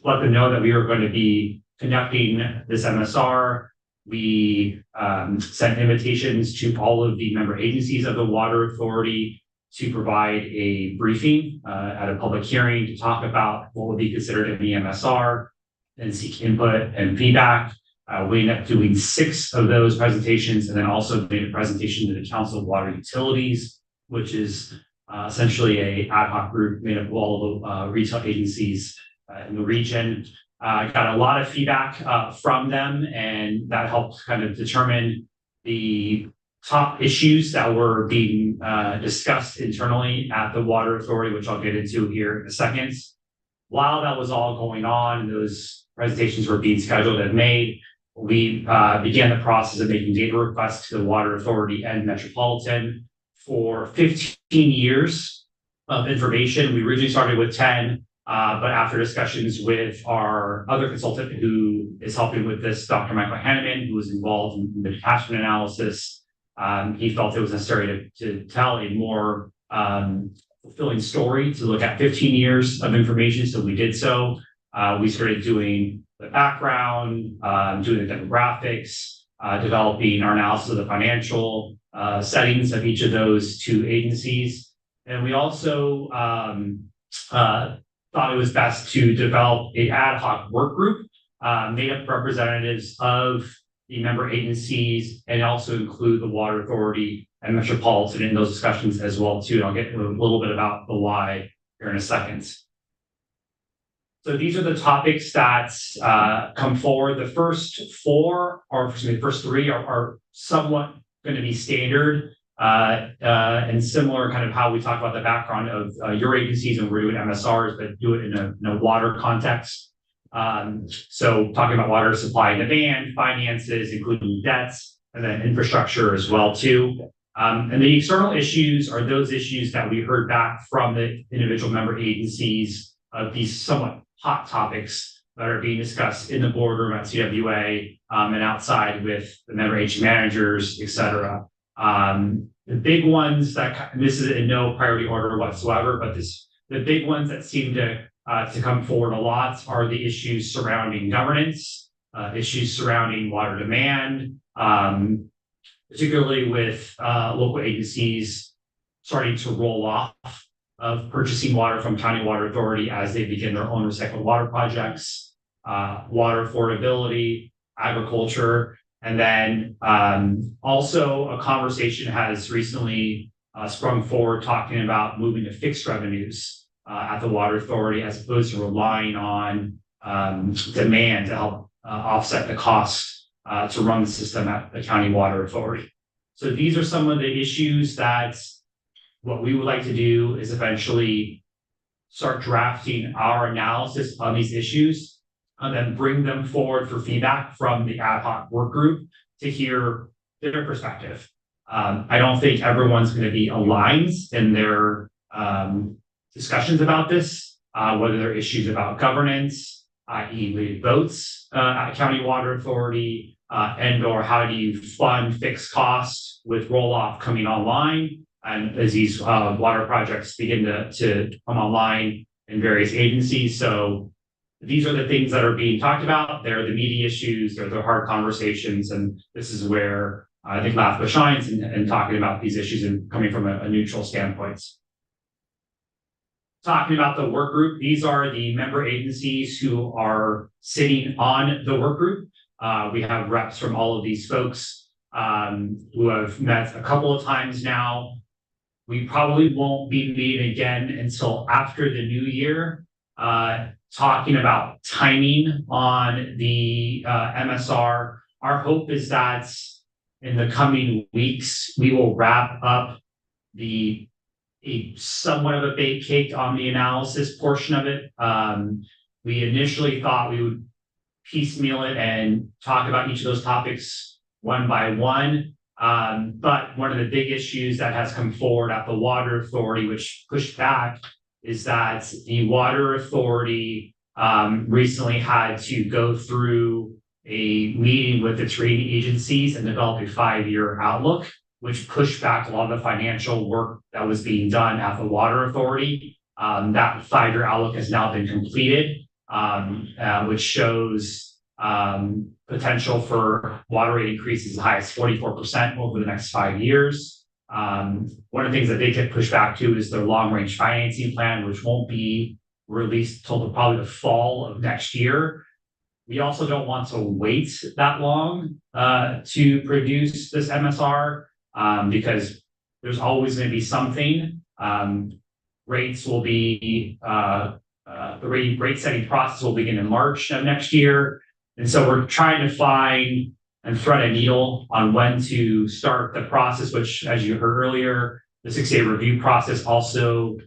let them know that we were going to be conducting this MSR. We sent invitations to all of the member agencies of the Water Authority to provide a briefing at a public hearing to talk about what would be considered an MSR and seek input and feedback. We ended up doing 6 of those presentations, and then also made a presentation to the Council of Water Utilities, which is essentially a ad hoc group made up of all the retail agencies in the region. I got a lot of feedback from them, and that helped kind of determine the top issues that were being discussed internally at the Water Authority, which I'll get into here in a second. While that was all going on and those presentations were being scheduled and made, we began the process of making data requests to the Water Authority and Metropolitan for 15 years of information. We originally started with 10, but after discussions with our other consultant who is helping with this, Dr. Michael Hanneman, who was involved in the detachment analysis, he felt it was necessary to tell a more fulfilling story to look at 15 years of information. So we did so. We started doing the background, doing the demographics, developing our analysis of the financial settings of each of those 2 agencies. And we also thought it was best to develop an ad hoc work group made up of representatives of the member agencies, and also include the Water Authority and Metropolitan in those discussions as well too. And I'll get a little bit about the why here in a second. So these are the topics that come forward. The first 4, or excuse me, the first 3 are somewhat going to be standard and similar, kind of how we talk about the background of your agencies, and we're doing MSRs, but do it in a water context. So talking about water supply and demand, finances, including debts, and then infrastructure as well too. And the external issues are those issues that we heard back from the individual member agencies of these somewhat hot topics that are being discussed in the boardroom at CWA and outside with the member agency managers, et cetera. The big ones that, and this is in no priority order whatsoever, but the big ones that seem to come forward a lot are the issues surrounding governance, issues surrounding water demand, particularly with local agencies starting to roll off of purchasing water from County Water Authority as they begin their own recycled water projects, water affordability, agriculture, and then also a conversation has recently sprung forward talking about moving to fixed revenues at the Water Authority as opposed to relying on demand to help offset the cost to run the system at the County Water Authority. So these are some of the issues that what we would like to do is eventually start drafting our analysis on these issues and then bring them forward for feedback from the ad hoc work group to hear their perspective. I don't think everyone's going to be aligned in their discussions about this, whether they're issues about governance, i.e. related votes at County Water Authority, and or how do you fund fixed costs with roll-off coming online, and as these water projects begin to come online in various agencies. So these are the things that are being talked about. They're the meaty issues, they're the hard conversations, and this is where I think LAFCO shines in talking about these issues and coming from a neutral standpoint. Talking about the work group, these are the member agencies who are sitting on the work group. We have reps from all of these folks who have met a couple of times now. We probably won't be meeting again until after the new year, talking about timing on the MSR. Our hope is that in the coming weeks, we will wrap up a somewhat of a baked cake on the analysis portion of it. We initially thought we would piecemeal it and talk about each of those topics one by one. But one of the big issues that has come forward at the Water Authority, which pushed back, is that the Water Authority recently had to go through a meeting with the trade agencies and developed a 5-year outlook, which pushed back a lot of the financial work that was being done at the Water Authority. That 5-year outlook has now been completed, which shows potential for water rate increases as high as 44% over the next 5 years. One of the things that they get pushed back to is their long-range financing plan, which won't be released till probably the fall of next year. We also don't want to wait that long to produce this MSR because there's always going to be something. Rates will be the rate setting process will begin in March of next year, and so we're trying to find and thread a needle on when to start the process. Which, as you heard earlier, the 6-day review process also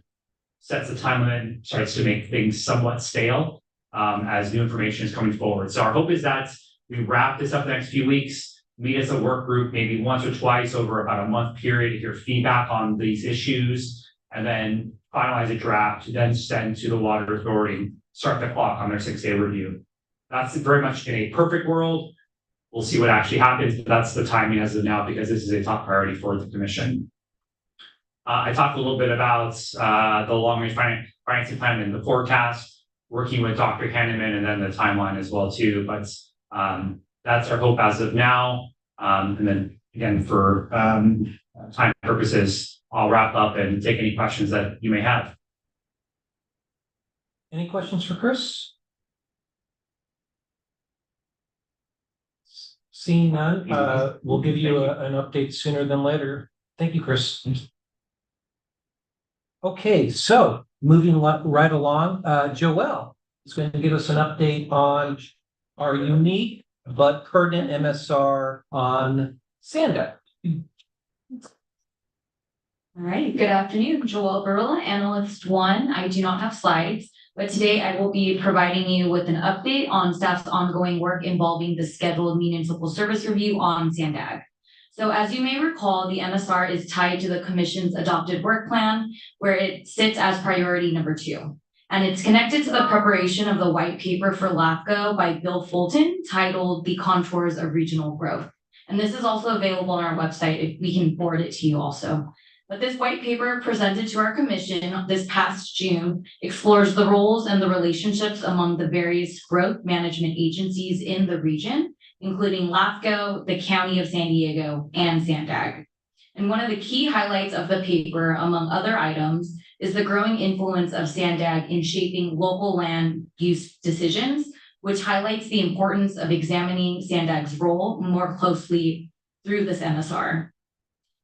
sets a time limit and starts to make things somewhat stale as new information is coming forward. So our hope is that we wrap this up the next few weeks, meet as a work group, maybe once or twice over about a month period to hear feedback on these issues, and then finalize a draft, then send to the Water Authority, start the clock on their 6-day review. That's very much in a perfect world. We'll see what actually happens, but that's the timing as of now because this is a top priority for the commission. I talked a little bit about the long-range financing plan and the forecast, working with Dr. Hanneman, and then the timeline as well too. But that's our hope as of now. And then again, for time purposes, I'll wrap up and take any questions that you may have. Any questions for Chris? Seeing none, we'll give you an update sooner than later. Thank you, Chris. Okay, so moving right along, Joelle is going to give us an update on our unique but pertinent MSR on SANDAG. All right, good afternoon, Joelle Burla, Analyst 1. I do not have slides, but today I will be providing you with an update on staff's ongoing work involving the scheduled municipal service review on SANDAG. So as you may recall, the MSR is tied to the Commission's adopted work plan, where it sits as priority number 2. And it's connected to the preparation of the white paper for LAFCO by Bill Fulton, titled The Contours of Regional Growth. And this is also available on our website, if we can forward it to you also. But this white paper presented to our commission this past June explores the roles and the relationships among the various growth management agencies in the region, including LAFCO, the County of San Diego, and SANDAG. And one of the key highlights of the paper, among other items, is the growing influence of SANDAG in shaping local land use decisions, which highlights the importance of examining SANDAG's role more closely through this MSR.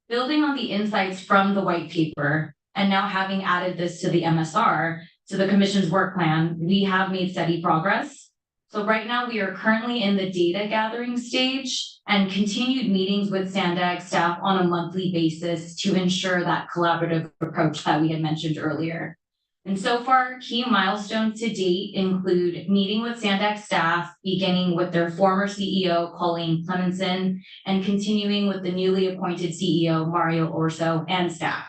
Building on the insights from the white paper, and now having added this to the MSR, to the Commission's work plan, we have made steady progress. So right now we are currently in the data gathering stage and continued meetings with SANDAG staff on a monthly basis to ensure that collaborative approach that we had mentioned earlier. And so far, key milestones to date include meeting with SANDAG staff, beginning with their former CEO, Colleen Clemenson, and continuing with the newly appointed CEO, Mario Orso, and staff.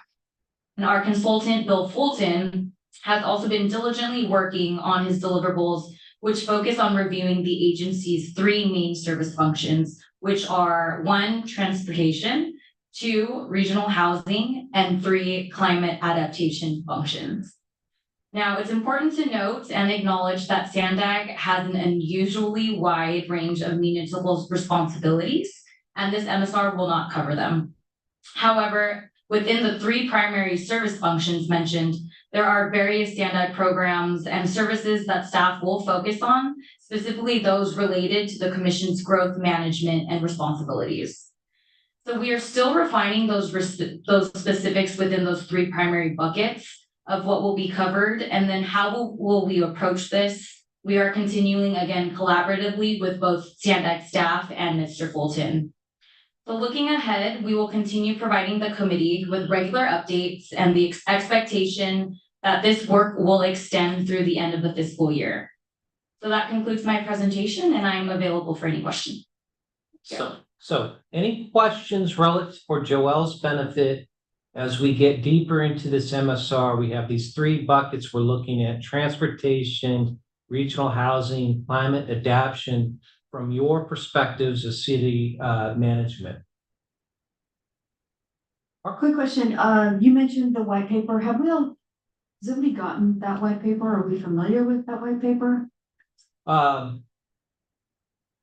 And our consultant, Bill Fulton, has also been diligently working on his deliverables, which focus on reviewing the agency's 3 main service functions, which are 1, transportation, 2, regional housing, and 3, climate adaptation functions. Now, it's important to note and acknowledge that SANDAG has an unusually wide range of municipal responsibilities, and this MSR will not cover them. However, within the 3 primary service functions mentioned, there are various SANDAG programs and services that staff will focus on, specifically those related to the Commission's growth management and responsibilities. So we are still refining those specifics within those 3 primary buckets of what will be covered, and then how will we approach this. We are continuing again collaboratively with both SANDAG staff and Mr. Fulton. So looking ahead, we will continue providing the committee with regular updates and the expectation that this work will extend through the end of the fiscal year. So that concludes my presentation, and I am available for any questions. So any questions relative for Joelle's benefit? As we get deeper into this MSR, we have these 3 buckets we're looking at: transportation, regional housing, climate adaptation. from your perspectives as city management. Quick question, you mentioned the white paper. Has everybody gotten that white paper? Are we familiar with that white paper?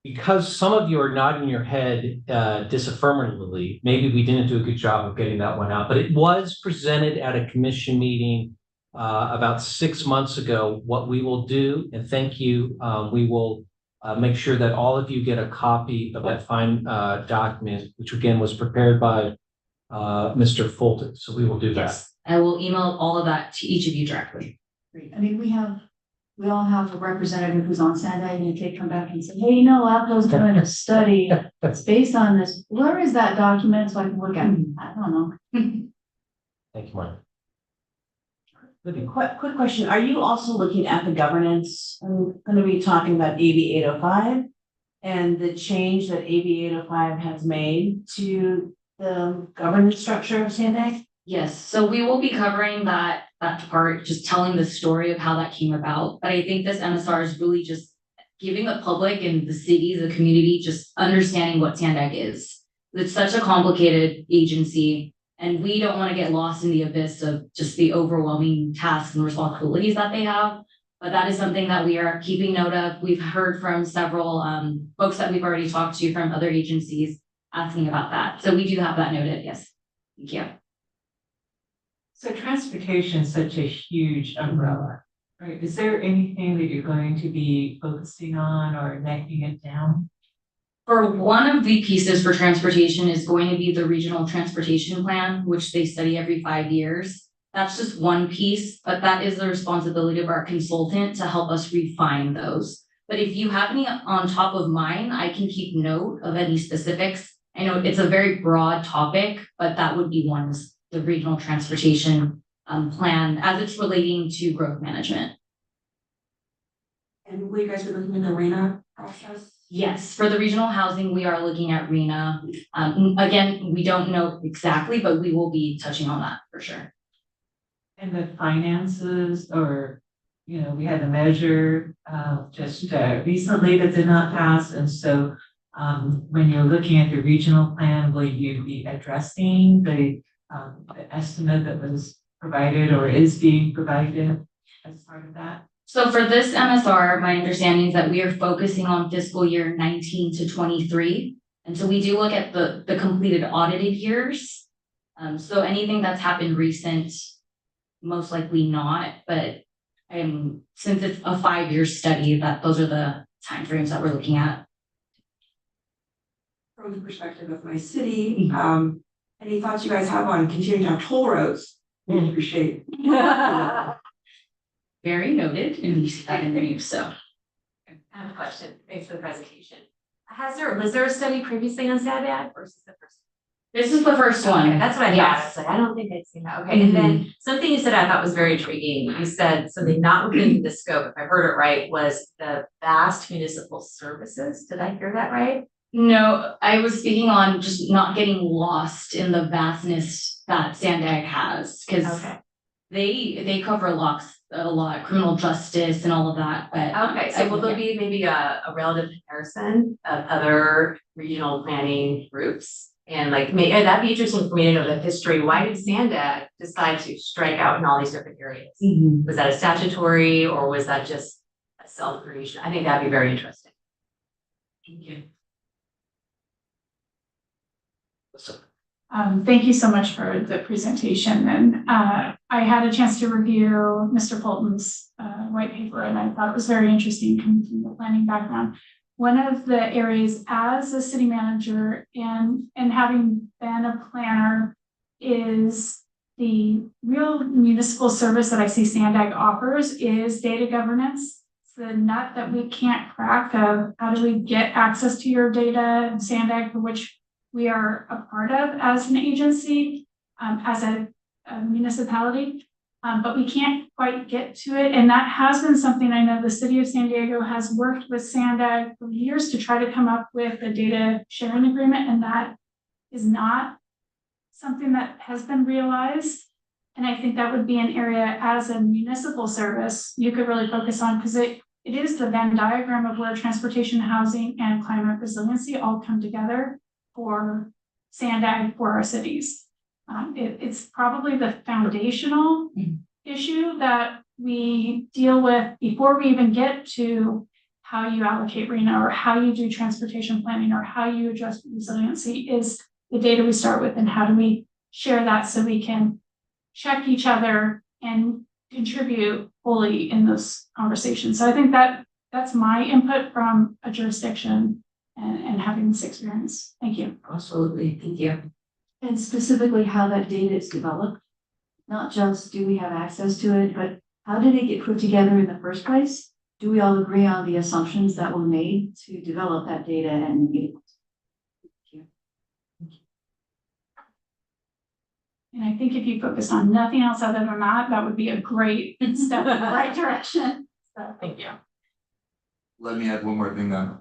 Because some of you are nodding your head disaffirmatively, maybe we didn't do a good job of getting that one out, but it was presented at a commission meeting about 6 months ago. What we will do, and thank you, we will make sure that all of you get a copy of that fine document, which again was prepared by Mr. Fulton. So we will do that. Yes, I will email all of that to each of you directly. Great. I mean, we all have a representative who's on SANDAG and they come back and say, hey, LAFCO's doing a study. It's based on this. Where is that document? So I can look at it. I don't know. Thank you, Mark. Quick question. Are you also looking at the governance? I'm going to be talking about AB 805 and the change that AB 805 has made to the governance structure of SANDAG? Yes, so we will be covering that part, just telling the story of how that came about. But I think this MSR is really just giving the public and the city, the community, just understanding what SANDAG is. It's such a complicated agency, and we don't want to get lost in the abyss of just the overwhelming tasks and responsibilities that they have. But that is something that we are keeping note of. We've heard from several folks that we've already talked to from other agencies asking about that. So we do have that noted, yes. Thank you. So transportation is such a huge umbrella, right? Is there anything that you're going to be focusing on or necking it down? For one of the pieces for transportation is going to be the regional transportation plan, which they study every 5 years. That's just one piece, but that is the responsibility of our consultant to help us refine those. But if you have any on top of mind, I can keep note of any specifics. I know it's a very broad topic, but that would be one, the regional transportation plan as it's relating to growth management. And will you guys be looking in the RENA process? Yes, for the regional housing, we are looking at RENA. Again, we don't know exactly, but we will be touching on that for sure. And the finances, or, we had a measure just recently that did not pass. And so when you're looking at the regional plan, will you be addressing the estimate that was provided or is being provided as part of that? So for this MSR, my understanding is that we are focusing on fiscal year 19 to 23. And so we do look at the completed audited years. So anything that's happened recent, most likely not, but since it's a 5-year study, those are the timeframes that we're looking at. From the perspective of my city, any thoughts you guys have on continuing to have toll roads? We appreciate. Very noted, and you see that in the news, so. I have a question. Thanks for the presentation. Was there a study previously on SANDAG or is this the first? This is the first one. Okay, that's what I thought. Yes. I was like, I don't think I'd seen that. Okay, and then something you said I thought was very intriguing. You said something not within the scope, if I heard it right, was the vast municipal services. Did I hear that right? No, I was speaking on just not getting lost in the vastness that SANDAG has, because they cover a lot, criminal justice and all of that. But okay, so will there be maybe a relative comparison of other regional planning groups? And that'd be interesting for me to know the history. Why did SANDAG decide to strike out in all these different areas? Was that a statutory or was that just a self-creation? I think that'd be very interesting. Thank you. Thank you so much for the presentation. And I had a chance to review Mr. Fulton's white paper, and I thought it was very interesting coming from the planning background. One of the areas as a city manager and having been a planner is the real municipal service that I see SANDAG offers is data governance. It's the nut that we can't crack of how do we get access to your data and SANDAG, for which we are a part of as an agency, as a municipality, but we can't quite get to it. And that has been something I know the city of San Diego has worked with SANDAG for years to try to come up with a data sharing agreement. And that is not something that has been realized. And I think that would be an area as a municipal service you could really focus on, because it is the Venn diagram of where transportation, housing, and climate resiliency all come together for SANDAG for our cities. It's probably the foundational issue that we deal with before we even get to how you allocate RENA or how you do transportation planning or how you address resiliency is the data we start with, and how do we share that so we can check each other and contribute fully in those conversations. So I think that's my input from a jurisdiction and having this experience. Thank you. Absolutely, thank you. And specifically how that data is developed, not just do we have access to it, but how did it get put together in the first place? Do we all agree on the assumptions that were made to develop that data and get it? And I think if you focused on nothing else other than that, that would be a great step in the right direction. So thank you. Let me add one more thing then.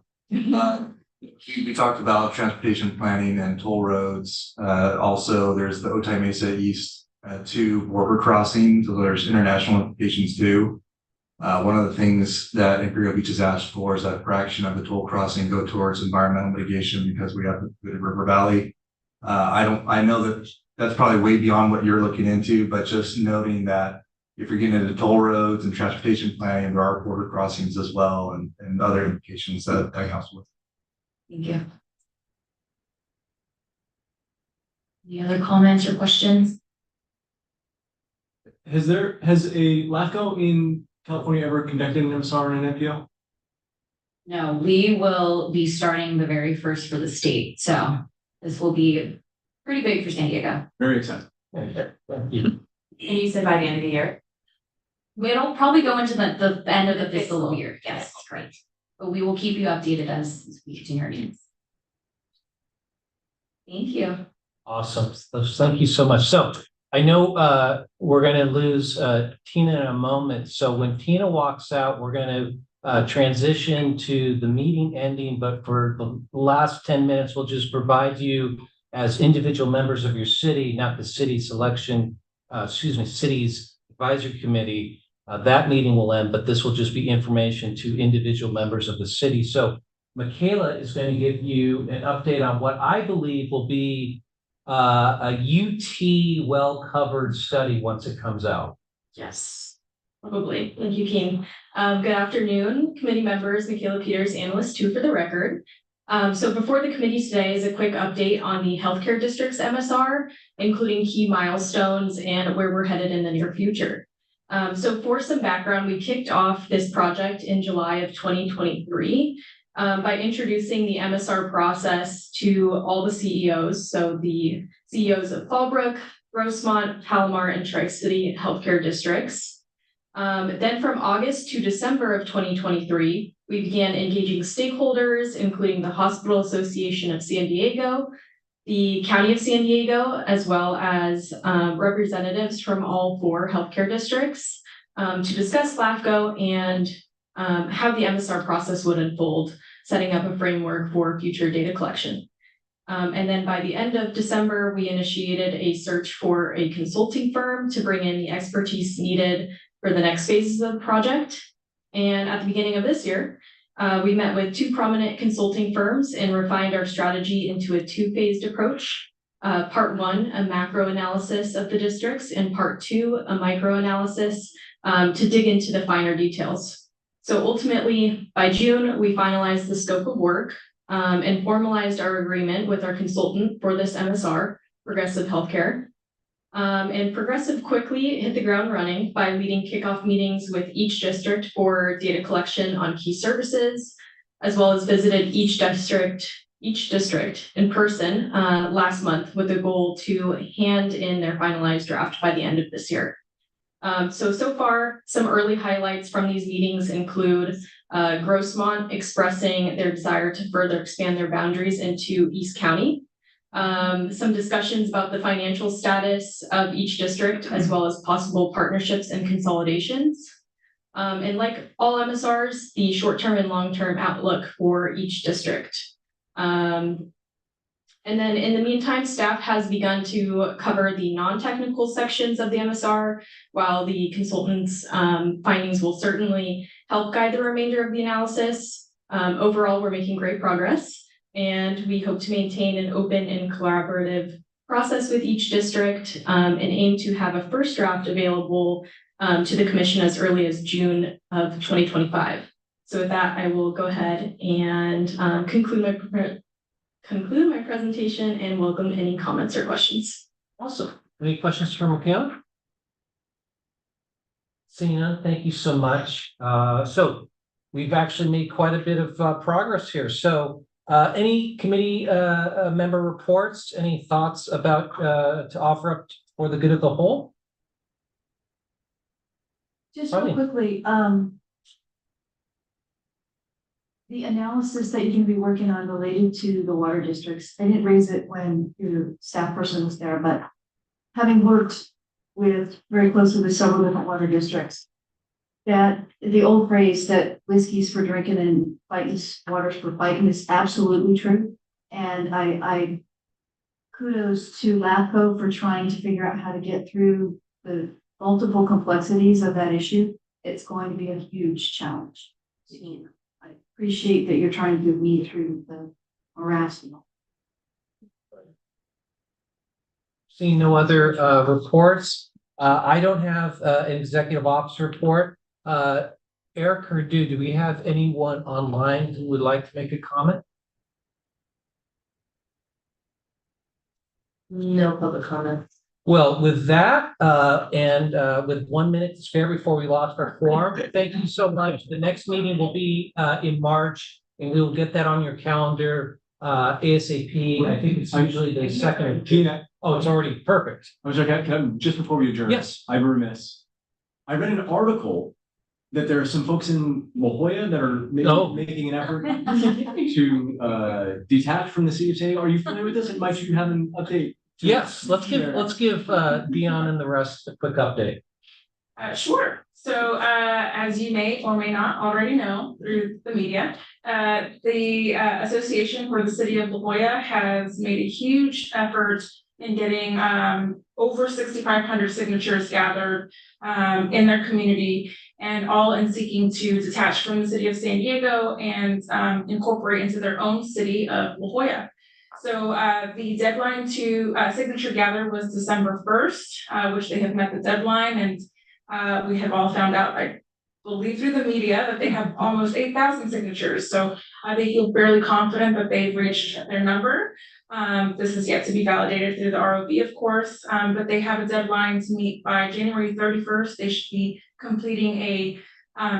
We talked about transportation planning and toll roads. Also, there's the Otay Mesa East 2 border crossing, so there's international implications too. One of the things that Imperial Beach has asked for is that fraction of the toll crossing go towards environmental mitigation because we have the River Valley. I know that that's probably way beyond what you're looking into, but just noting that if you're getting into toll roads and transportation planning, there are border crossings as well and other implications that comes with. Thank you. Any other comments or questions? Has a LAFCO in California ever conducted an MSR and an NPO? No, we will be starting the very first for the state. So this will be pretty big for San Diego. Very excited. And you said by the end of the year? It'll probably go into the end of the fiscal year. Yes, correct. But we will keep you updated as we continue our meetings. Thank you. Awesome. Thank you so much. So I know we're going to lose Tina in a moment. So when Tina walks out, we're going to transition to the meeting ending. But for the last 10 minutes, we'll just provide you as individual members of your city, not the city selection, city's advisory committee. That meeting will end, but this will just be information to individual members of the city. So Michaela is going to give you an update on what I believe will be a UT well-covered study once it comes out. Yes, probably. Thank you, King. Good afternoon, committee members, Michaela Peters, analyst 2 for the record. So before the committee today is a quick update on the healthcare district's MSR, including key milestones and where we're headed in the near future. So for some background, we kicked off this project in July of 2023 by introducing the MSR process to all the CEOs. So the CEOs of Fallbrook, Grossmont, Palomar, and Tri-City healthcare districts. Then from August to December of 2023, we began engaging stakeholders, including the Hospital Association of San Diego, the County of San Diego, as well as representatives from all 4 healthcare districts to discuss LAFCO and how the MSR process would unfold, setting up a framework for future data collection. And then by the end of December, we initiated a search for a consulting firm to bring in the expertise needed for the next phases of the project. And at the beginning of this year, we met with 2 prominent consulting firms and refined our strategy into a 2-phased approach. Part 1, a macro analysis of the districts, and part 2, a micro analysis to dig into the finer details. So ultimately, by June, we finalized the scope of work and formalized our agreement with our consultant for this MSR, Progressive Healthcare. And Progressive quickly hit the ground running by leading kickoff meetings with each district for data collection on key services, as well as visited each district in person last month with a goal to hand in their finalized draft by the end of this year. So far, some early highlights from these meetings include Grossmont expressing their desire to further expand their boundaries into East County. Some discussions about the financial status of each district, as well as possible partnerships and consolidations. And like all MSRs, the short-term and long-term outlook for each district. And then in the meantime, staff has begun to cover the non-technical sections of the MSR, while the consultants' findings will certainly help help guide the remainder of the analysis. Overall, we're making great progress, and we hope to maintain an open and collaborative process with each district, and aim to have a first draft available to the commission as early as June of 2025. So with that, I will go ahead and conclude my presentation and welcome any comments or questions. Awesome. Any questions for Michaela? Seeing none, thank you so much. So we've actually made quite a bit of progress here. So any committee member reports, any thoughts about to offer up for the good of the whole? Just real quickly, the analysis that you're gonna be working on related to the water districts, I didn't raise it when your staff person was there, but having worked very closely with several different water districts, that the old phrase that whiskey's for drinking and water's for fighting is absolutely true. And I kudos to LAFCO for trying to figure out how to get through the multiple complexities of that issue. It's going to be a huge challenge. I appreciate that you're trying to weed through the morass. Seeing no other reports, I don't have an executive officer report. Eric or do we have anyone online who would like to make a comment? No public comment. Well, with that, and with 1 minute to spare before we lost our quorum, thank you so much. The next meeting will be in March, and we will get that on your calendar ASAP. I think it's usually the second. Oh, it's already perfect. I was like, just before we adjourn. Yes. I'm remiss. I read an article that there are some folks in La Jolla that are making an effort to detach from the city of San Diego. Are you familiar with this? And might you have an update? Yes, let's give Dion and the rest a quick update. Sure. So as you may or may not already know through the media, the Association for the City of La Jolla has made a huge effort in getting over 6,500 signatures gathered in their community, and all in seeking to detach from the city of San Diego and incorporate into their own city of La Jolla. So the deadline to signature gather was December 1st, which they have met the deadline, and we have all found out, I believe through the media, that they have almost 8,000 signatures. So they feel fairly confident that they've reached their number. This is yet to be validated through the ROV, of course, but they have a deadline to meet by January 31st. They should be completing a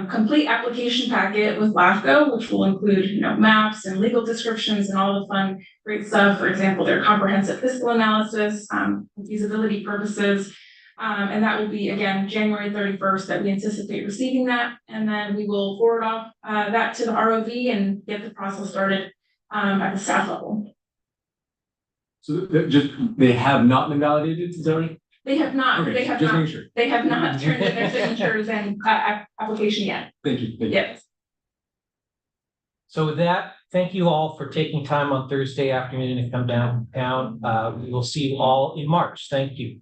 complete application packet with LAFCO, which will include, maps and legal descriptions and all the fun, great stuff. For example, their comprehensive fiscal analysis, feasibility purposes, and that will be again January 31st that we anticipate receiving that, and then we will forward off that to the ROV and get the process started at the staff level. So they have not been validated, is that right? They have not. Okay, They have just not. making sure. They have not turned in their signatures and application yet. Thank you. Yes. So with that, thank you all for taking time on Thursday afternoon to come downtown. We will see you all in March. Thank you.